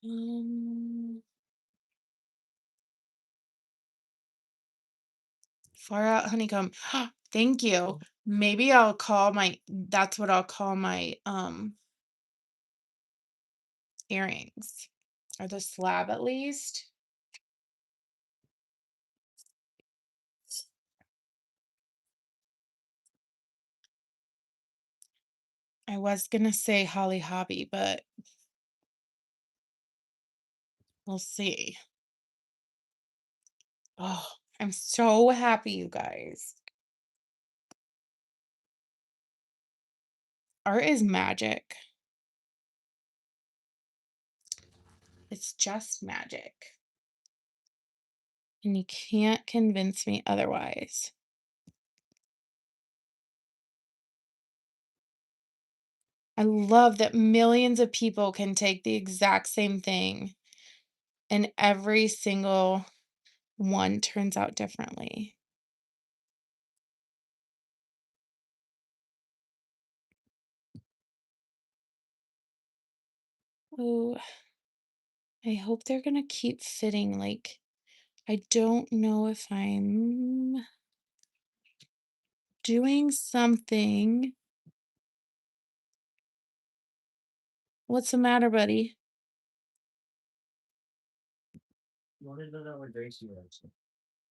Um, Far out honeycomb. Thank you. Maybe I'll call my that's what I'll call my earrings. Or the slab at least. I was gonna say Holly Hobby, but we'll see. Oh, I'm so happy, you guys. Art is magic. It's just magic. And you can't convince me otherwise. I love that millions of people can take the exact same thing and every single one turns out differently. Oh, I hope they're gonna keep fitting. Like, I don't know if I'm doing something. What's the matter, buddy?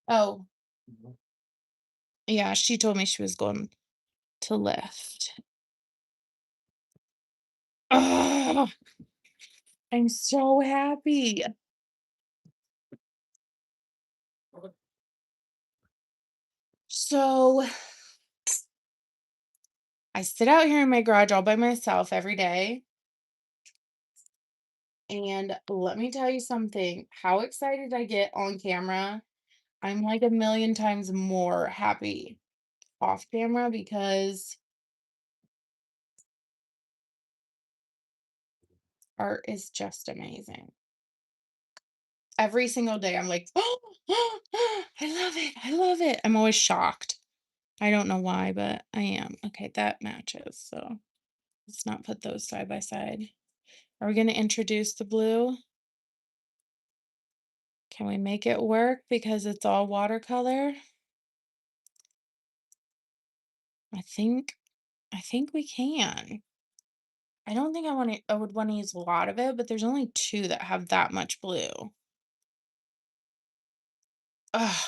Oh, yeah, she told me she was going to lift. Oh, I'm so happy. So I sit out here in my garage all by myself every day. And let me tell you something, how excited I get on camera, I'm like a million times more happy off camera because art is just amazing. Every single day, I'm like, oh, I love it. I love it. I'm always shocked. I don't know why, but I am. Okay, that matches. So let's not put those side by side. Are we going to introduce the blue? Can we make it work because it's all watercolor? I think I think we can. I don't think I would want to use a lot of it, but there's only two that have that much blue. Ugh,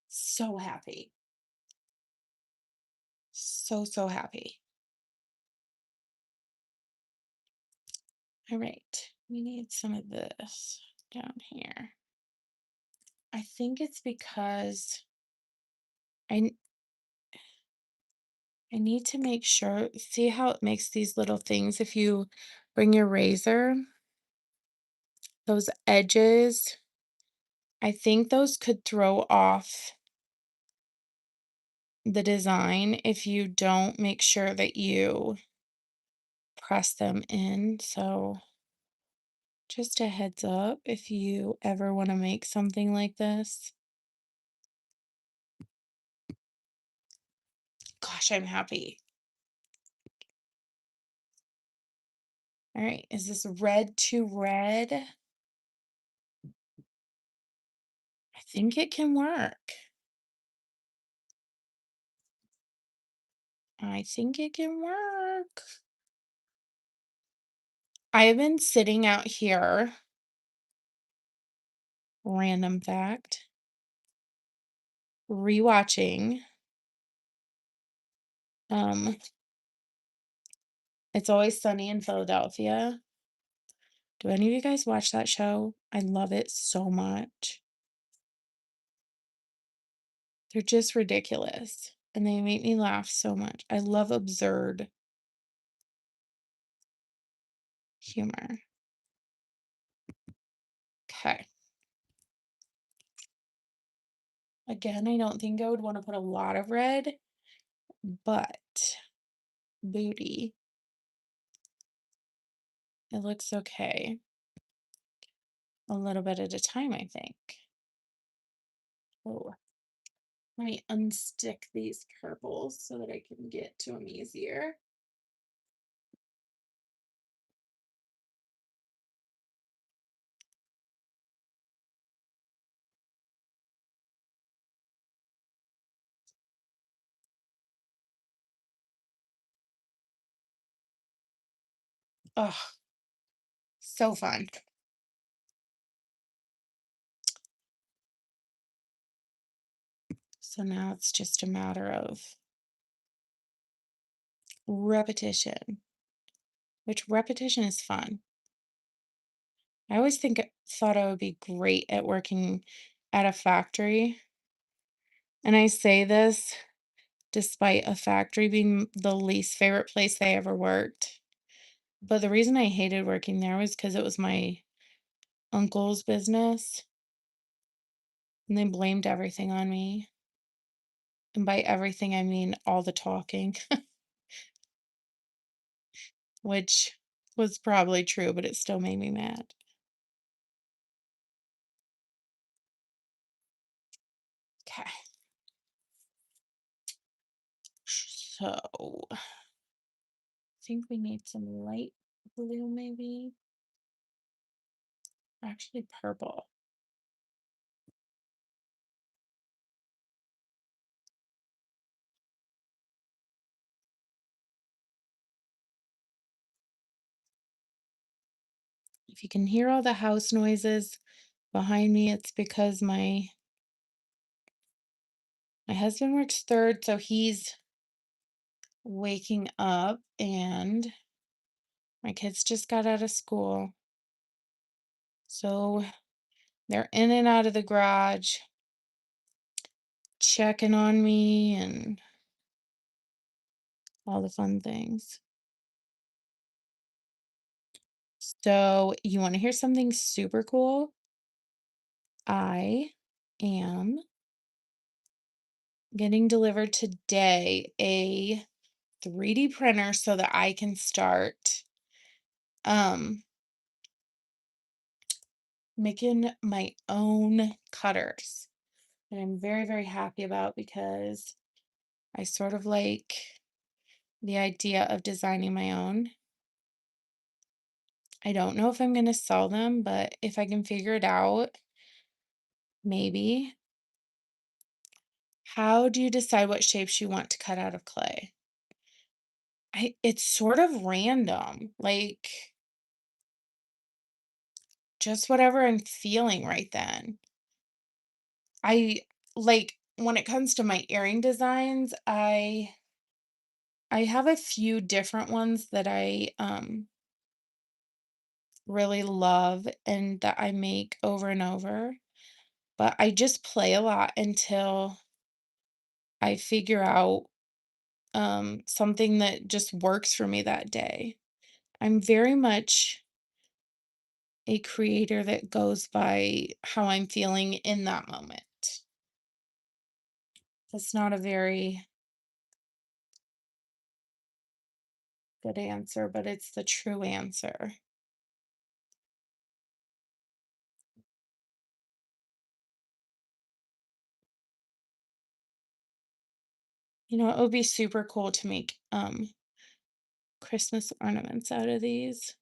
so happy. So happy. All right. We need some of this down here. I think it's because I I need to make sure, see how it makes these little things if you bring your razor, those edges, I think those could throw off the design if you don't make sure that you press them in. So just a heads up if you ever want to make something like this. Gosh, I'm happy. All right, is this red to red? I think it can work. I think it can work. I have been sitting out here, random fact, rewatching um It's Always Sunny in Philadelphia. Do any of you guys watch that show? I love it so much. They're just ridiculous and they make me laugh so much. I love absurd humor. Okay. Again, I don't think I would want to put a lot of red, but booty. It looks okay. A little bit at a time, I think. Oh, let me unstick these purples so that I can get to them easier. Oh, so fun. So now it's just a matter of repetition, which repetition is fun. I always thought I would be great at working at a factory. And I say this despite a factory being the least favorite place I ever worked. But the reason I hated working there was because it was my uncle's business, and they blamed everything on me. And by everything, I mean all the talking, which was probably true, but it still made me mad. Okay. So, I think we need some light blue, maybe. Actually, purple. If you can hear all the house noises behind me, it's because my husband works third, so he's waking up, and my kids just got out of school. So they're in and out of the garage, checking on me and all the fun things. So, you want to hear something super cool? I am getting delivered today a 3D printer so that I can start um making my own cutters. And I'm very, very happy about because I sort of like the idea of designing my own. I don't know if I'm going to sell them, but if I can figure it out, maybe. How do you decide what shapes you want to cut out of clay? It's sort of random, like just whatever I'm feeling right then. I like when it comes to my earring designs, I have a few different ones that I really love and that I make over and over, but I just play a lot until I figure out something that just works for me that day. I'm very much a creator that goes by how I'm feeling in that moment. That's not a very good answer, but it's the true answer. You know, it would be super cool to make Christmas ornaments out of these.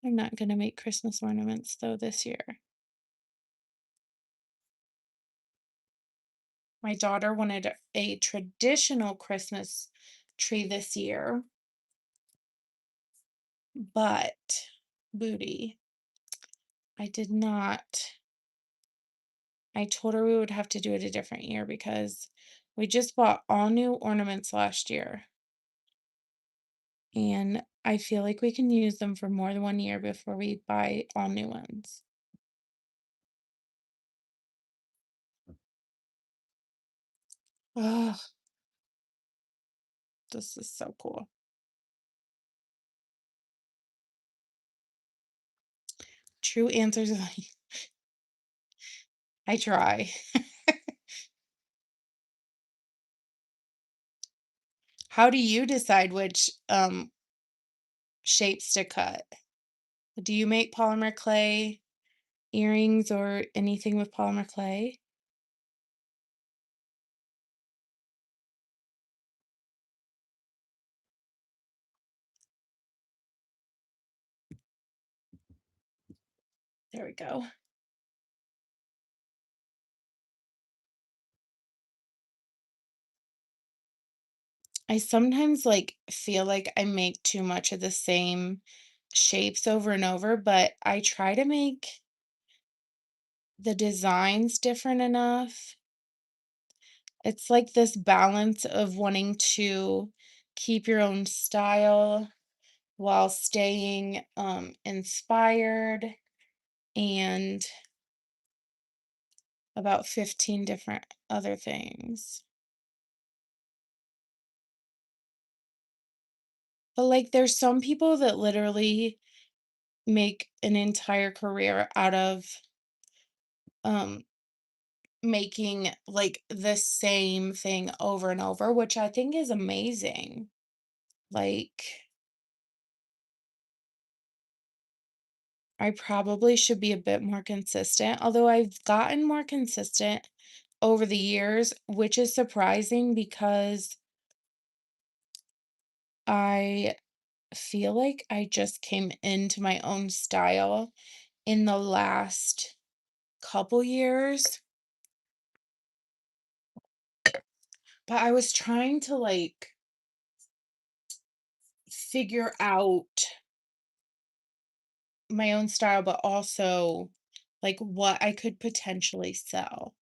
I'm not going to make Christmas ornaments though this year. My daughter wanted a traditional Christmas tree this year, but booty, I did not. I told her we would have to do it a different year because we just bought all new ornaments last year. And I feel like we can use them for more than 1 year before we buy all new ones. Oh, this is so cool. True answers. I try. How do you decide which shapes to cut? Do you make polymer clay earrings or anything with polymer clay? There we go. I sometimes like feel like I make too much of the same shapes over and over, but I try to make the designs different enough. It's like this balance of wanting to keep your own style while staying inspired and about 15 different other things. But, like, there's some people that literally make an entire career out of, um, making, like, the same thing over and over, which I think is amazing. Like, I probably should be a bit more consistent, although I've gotten more consistent over the years, which is surprising because I feel like I just came into my own style in the last couple years, but I was trying to like figure out my own style, but also like what I could potentially sell.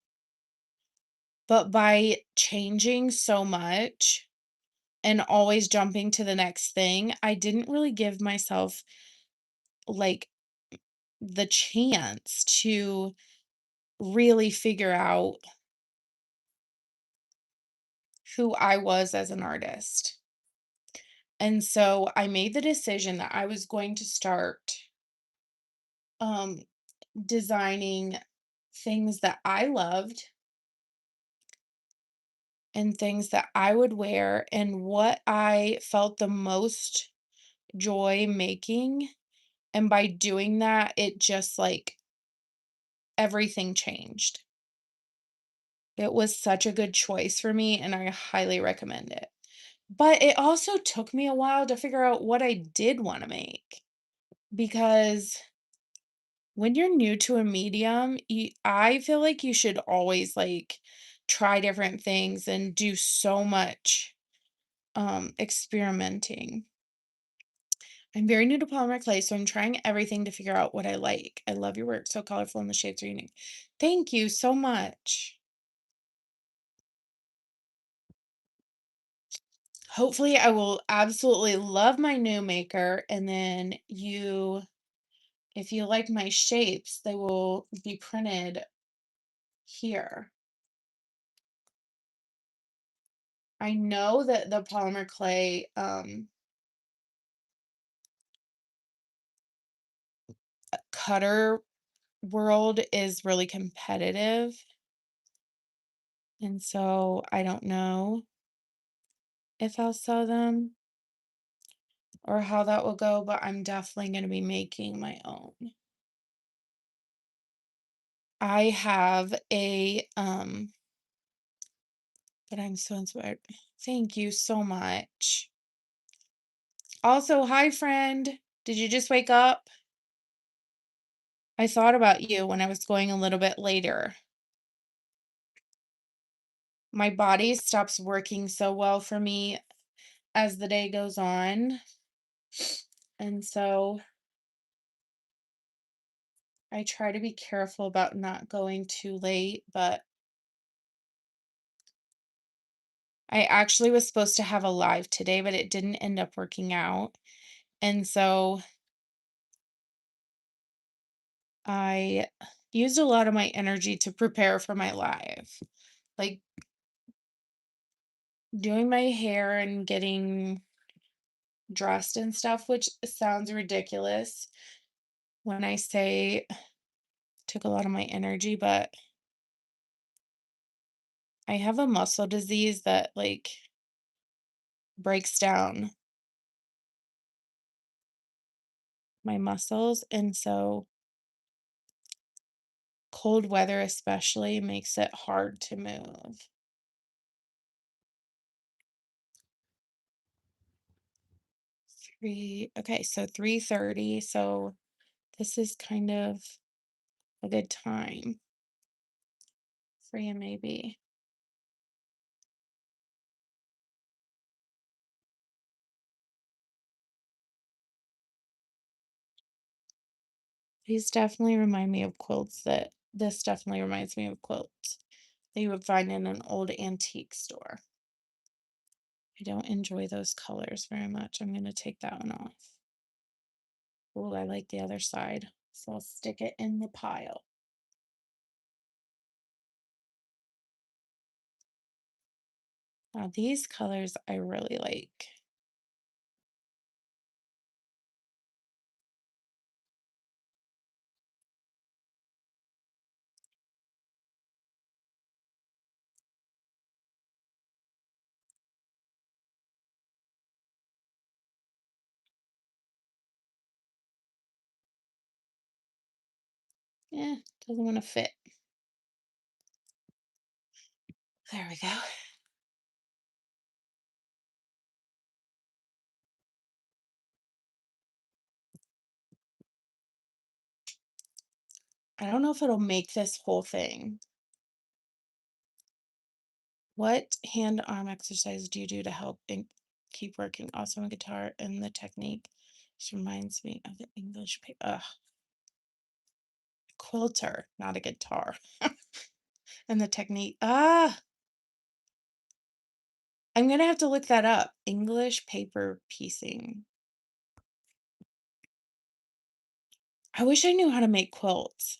But by changing so much and always jumping to the next thing, I didn't really give myself like the chance to really figure out who I was as an artist. And so I made the decision that I was going to start um designing things that I loved and things that I would wear and what I felt the most joy making. And by doing that, it just like everything changed. It was such a good choice for me, and I highly recommend it. But it also took me a while to figure out what I did want to make because when you're new to a medium, I feel like you should always like try different things and do so much experimenting. I'm very new to polymer clay, so I'm trying everything to figure out what I like. I love your work, so colorful and the shades are unique. Thank you so much. Hopefully, I will absolutely love my new maker, and then if you like my shapes, they will be printed here. I know that the polymer clay cutter world is really competitive, and so I don't know if I'll sell them or how that will go, but I'm definitely going to be making my own. I have a but I'm so inspired. Thank you so much. Also, hi friend. Did you just wake up? I thought about you when I was going a little bit later. My body stops working so well for me as the day goes on. And so I try to be careful about not going too late, but I actually was supposed to have a live today, but it didn't end up working out. And so I used a lot of my energy to prepare for my live, like doing my hair and getting dressed and stuff, which sounds ridiculous when I say took a lot of my energy, but I have a muscle disease that like breaks down my muscles. And so cold weather especially makes it hard to move. Okay, so 3:30. So this is kind of a good time for you, maybe. These definitely remind me of quilts that this definitely reminds me of quilts that you would find in an old antique store. I don't enjoy those colors very much. I'm going to take that one off. Oh, I like the other side. So I'll stick it in the pile. Now these colors I really like. Doesn't want to fit. There we go. I don't know if it'll make this whole thing. What hand arm exercise do you do to help keep working? Also on guitar and the technique. This reminds me of the English quilter, not a guitar. And the technique. I'm gonna have to look that up. English paper piecing. I wish I knew how to make quilts.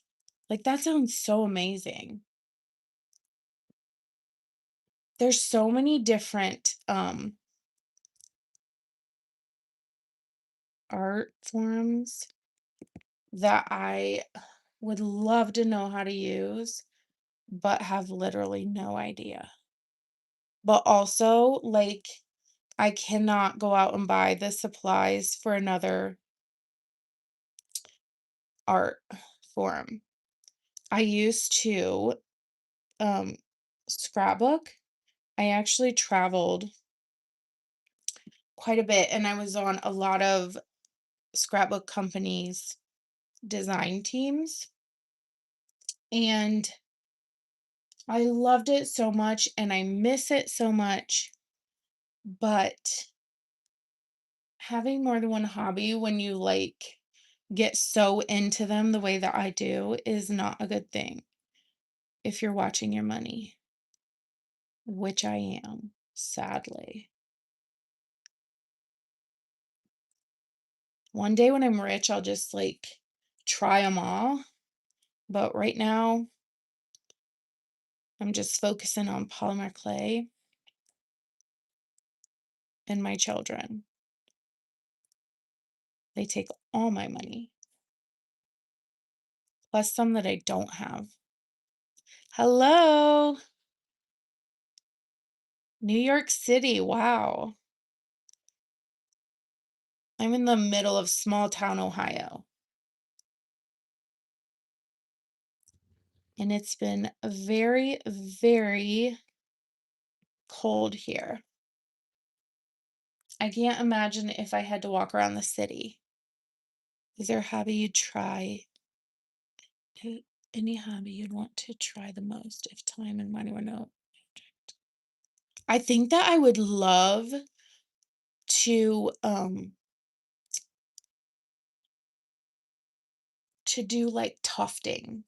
Like that sounds so amazing. There's so many different art forms that I would love to know how to use, but have literally no idea. But also, like, I cannot go out and buy the supplies for another art form. I used to um scrapbook. I actually traveled quite a bit and I was on a lot of scrapbook companies' design teams. And I loved it so much and I miss it so much. But having more than one hobby when you like get so into them the way that I do is not a good thing if you're watching your money, which I am, sadly. One day when I'm rich, I'll just like try them all. But right now, I'm just focusing on polymer clay and my children. They take all my money, plus some that I don't have. Hello, New York City. Wow. I'm in the middle of small town Ohio. And it's been very, very cold here. I can't imagine if I had to walk around the city. Is there a hobby you'd try? Uh, Any hobby you'd want to try the most if time and money were no object? I think that I would love to do like tufting.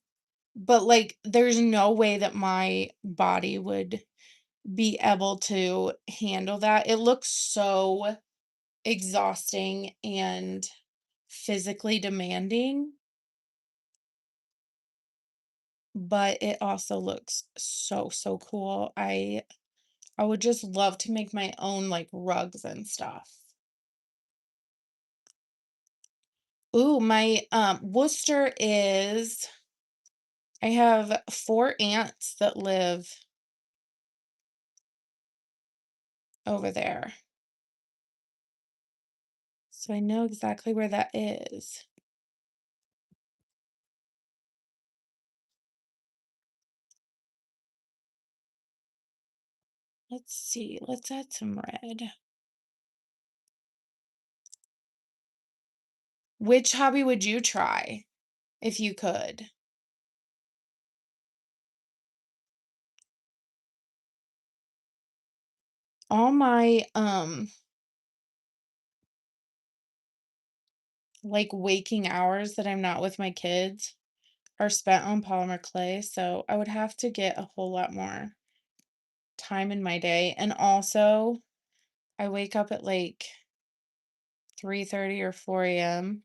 But like there's no way that my body would be able to handle that. It looks so exhausting and physically demanding, but it also looks so, so cool. I would just love to make my own like rugs and stuff. Ooh, my Worcester is I have 4 aunts that live over there. So I know exactly where that is. Let's see. Let's add some red. Which hobby would you try if you could? All my like waking hours that I'm not with my kids are spent on polymer clay, so I would have to get a whole lot more time in my day. And also, I wake up at like 3:30 or 4 a.m.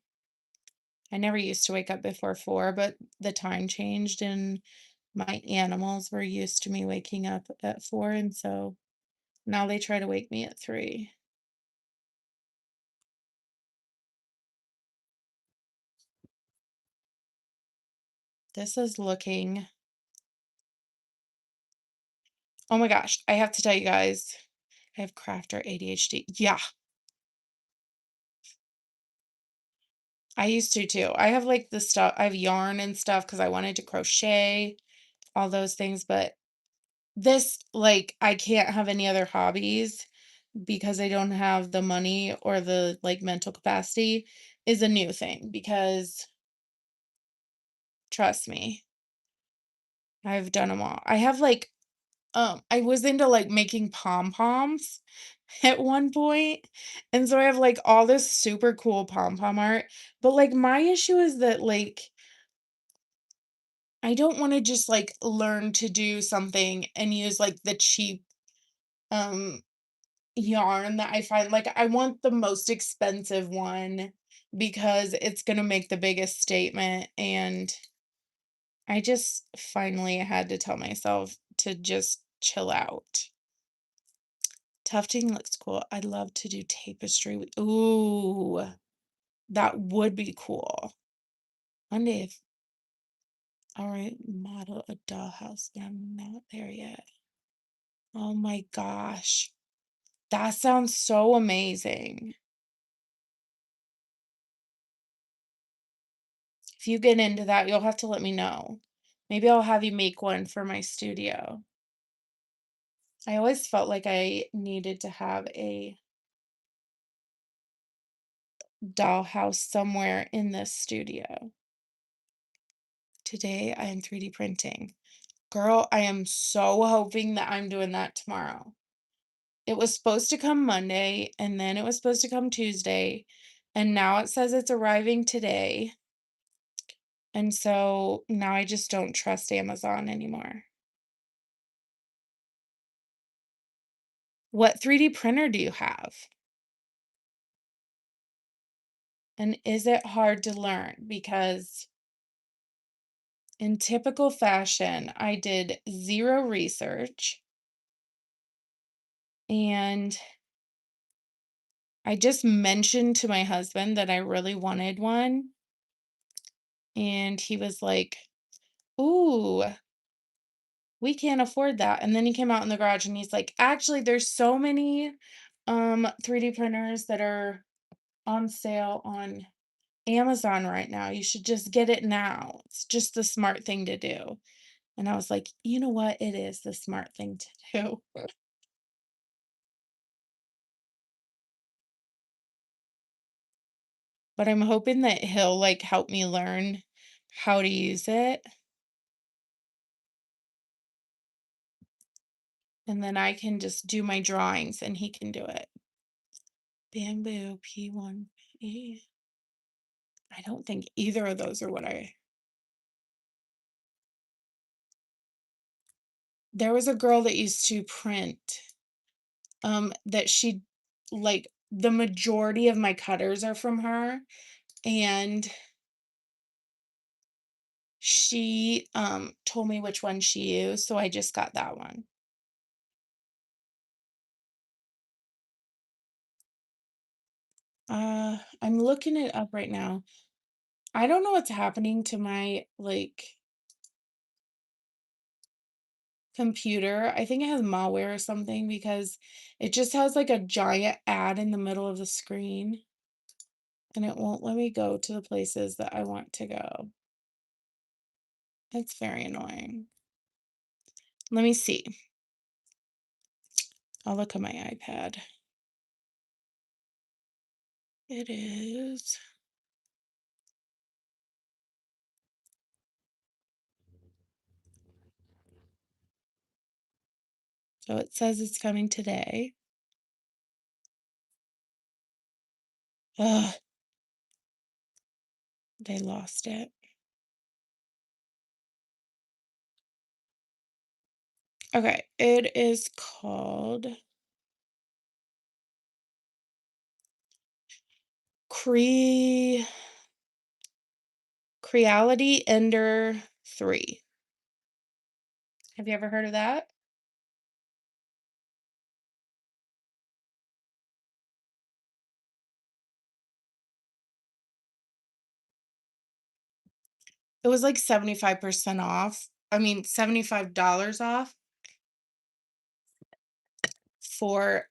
I never used to wake up before 4, but the time changed and my animals were used to me waking up at 4, and so now they try to wake me at 3. This is looking Oh my gosh, I have to tell you guys, I have crafter ADHD. Yeah, I used to too. I have like the stuff, I have yarn and stuff because I wanted to crochet, all those things, but this, like, I can't have any other hobbies because I don't have the money or the like mental capacity is a new thing because trust me, I've done them all. I have like I was into like making pom-poms at one point, and so I have like all this super cool pom-pom art, but like my issue is that like I don't want to just like learn to do something and use like the cheap um yarn that I find. Like I want the most expensive one because it's going to make the biggest statement, and I just finally had to tell myself to just chill out. Tufting looks cool. I'd love to do tapestry. Ooh, that would be cool. One day if all right, model a dollhouse, but I'm not there yet. Oh my gosh. That sounds so amazing. If you get into that, you'll have to let me know. Maybe I'll have you make one for my studio. I always felt like I needed to have a dollhouse somewhere in this studio. Today I am 3D printing. Girl, I am so hoping that I'm doing that tomorrow. It was supposed to come Monday, and then it was supposed to come Tuesday, and now it says it's arriving today. And so now I just don't trust Amazon anymore. What 3D printer do you have? And is it hard to learn? Because in typical fashion, I did zero research and I just mentioned to my husband that I really wanted one. And he was like, "Ooh, we can't afford that." And then he came out in the garage and he's like, "Actually, there's so many 3D printers that are on sale on Amazon right now. You should just get it now. It's just the smart thing to do." And I was like, "You know what? It is the smart thing to do." But I'm hoping that he'll like help me learn how to use it, and then I can just do my drawings and he can do it. Bamboo P1P. I don't think either of those are what I There was a girl that used to print, that she like the majority of my cutters are from her, and she, told me which one she used, so I just got that one. I'm looking it up right now. I don't know what's happening to my, like, computer. I think it has malware or something because it just has, like, a giant ad in the middle of the screen, and it won't let me go to the places that I want to go. It's very annoying. Let me see. I'll look on my iPad. It is so it says it's coming today. Ugh, they lost it. Okay, it is called Cre Creality Ender 3. Have you ever heard of that? It was like 75% off. I mean, $75 off for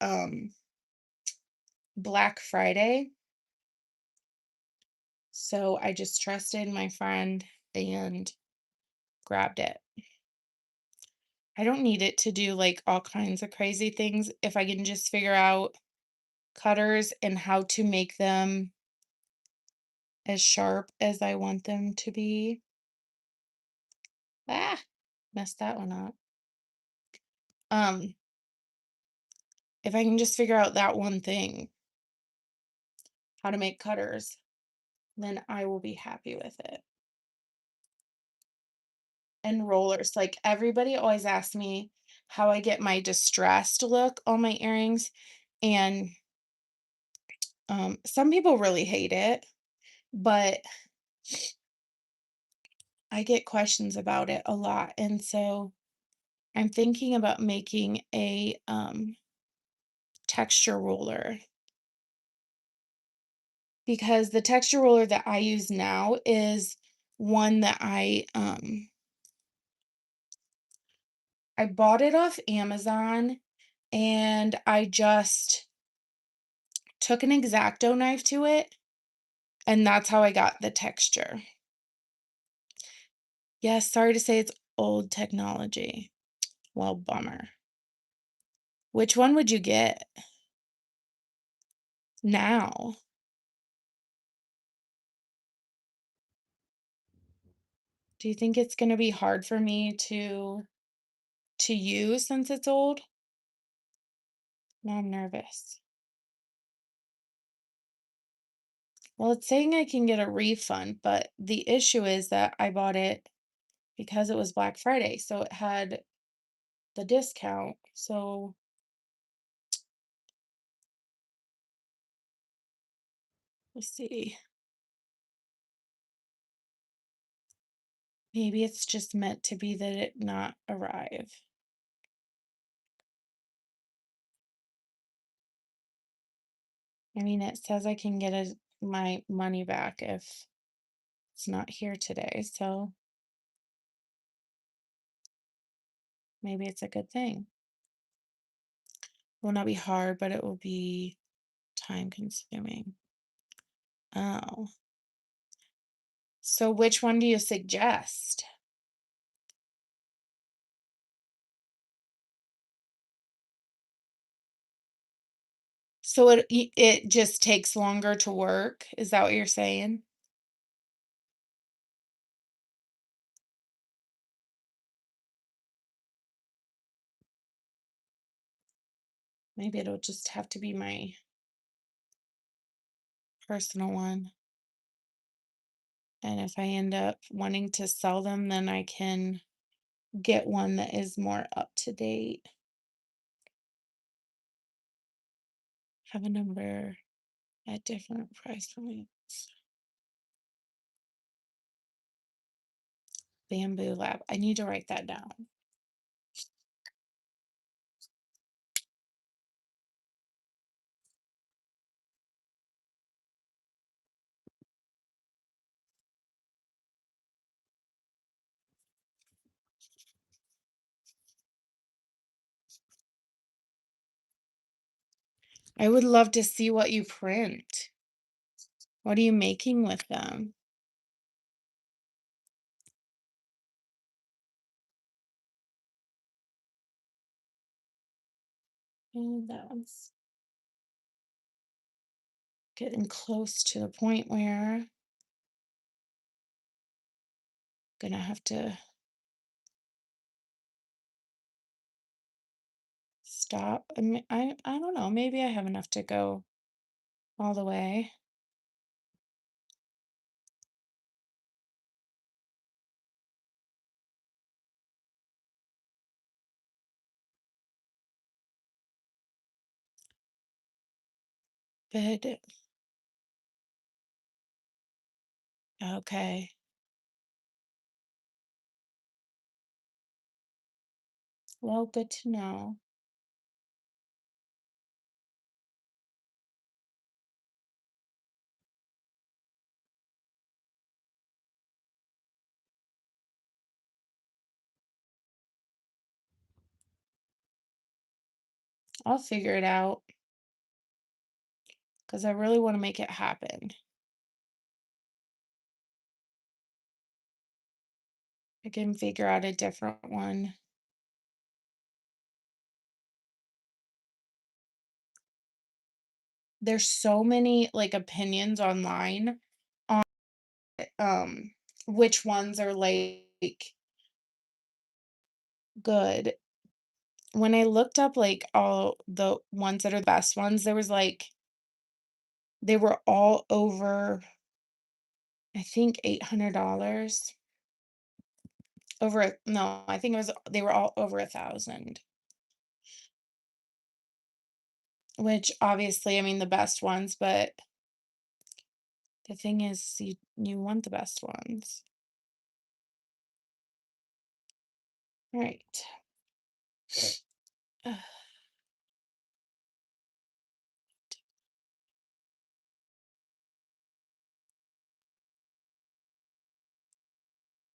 Black Friday. So I just trusted my friend and grabbed it. I don't need it to do like all kinds of crazy things if I can just figure out cutters and how to make them as sharp as I want them to be. Ah, messed that one up. Um, if I can just figure out that one thing, how to make cutters, then I will be happy with it. And rollers, like everybody always asks me how I get my distressed look on my earrings, and some people really hate it, but I get questions about it a lot, and so I'm thinking about making a texture roller because the texture roller that I use now is one that I bought it off Amazon, and I just took an X-Acto knife to it, and that's how I got the texture. Yes, sorry to say it's old technology. Well, bummer. Which one would you get now? Do you think it's gonna be hard for me to use since it's old? Now I'm nervous. Well, it's saying I can get a refund, but the issue is that I bought it because it was Black Friday, so it had the discount. So let's see. Maybe it's just meant to be that it not arrive. I mean, it says I can get my money back if it's not here today, so maybe it's a good thing. Will not be hard, but it will be time consuming. Oh. So which one do you suggest? So it just takes longer to work? Is that what you're saying? Maybe it'll just have to be my personal one. And if I end up wanting to sell them, then I can get one that is more up to date. Have a number at different price points. Bamboo Lab. I need to write that down. I would love to see what you print. What are you making with them? Oh, that one's getting close to the point where I'm gonna have to stop. I mean, I don't know. Maybe I have enough to go all the way. But okay. Well, good to know. I'll figure it out because I really want to make it happen. I can figure out a different one. There's so many, like, opinions online on, um, which ones are, like, good. When I looked up, like, all the ones that are the best ones, there was, like they were all over, I think, $800. No, I think it was they were all over 1,000, which obviously, I mean, the best ones, but the thing is you want the best ones. Right.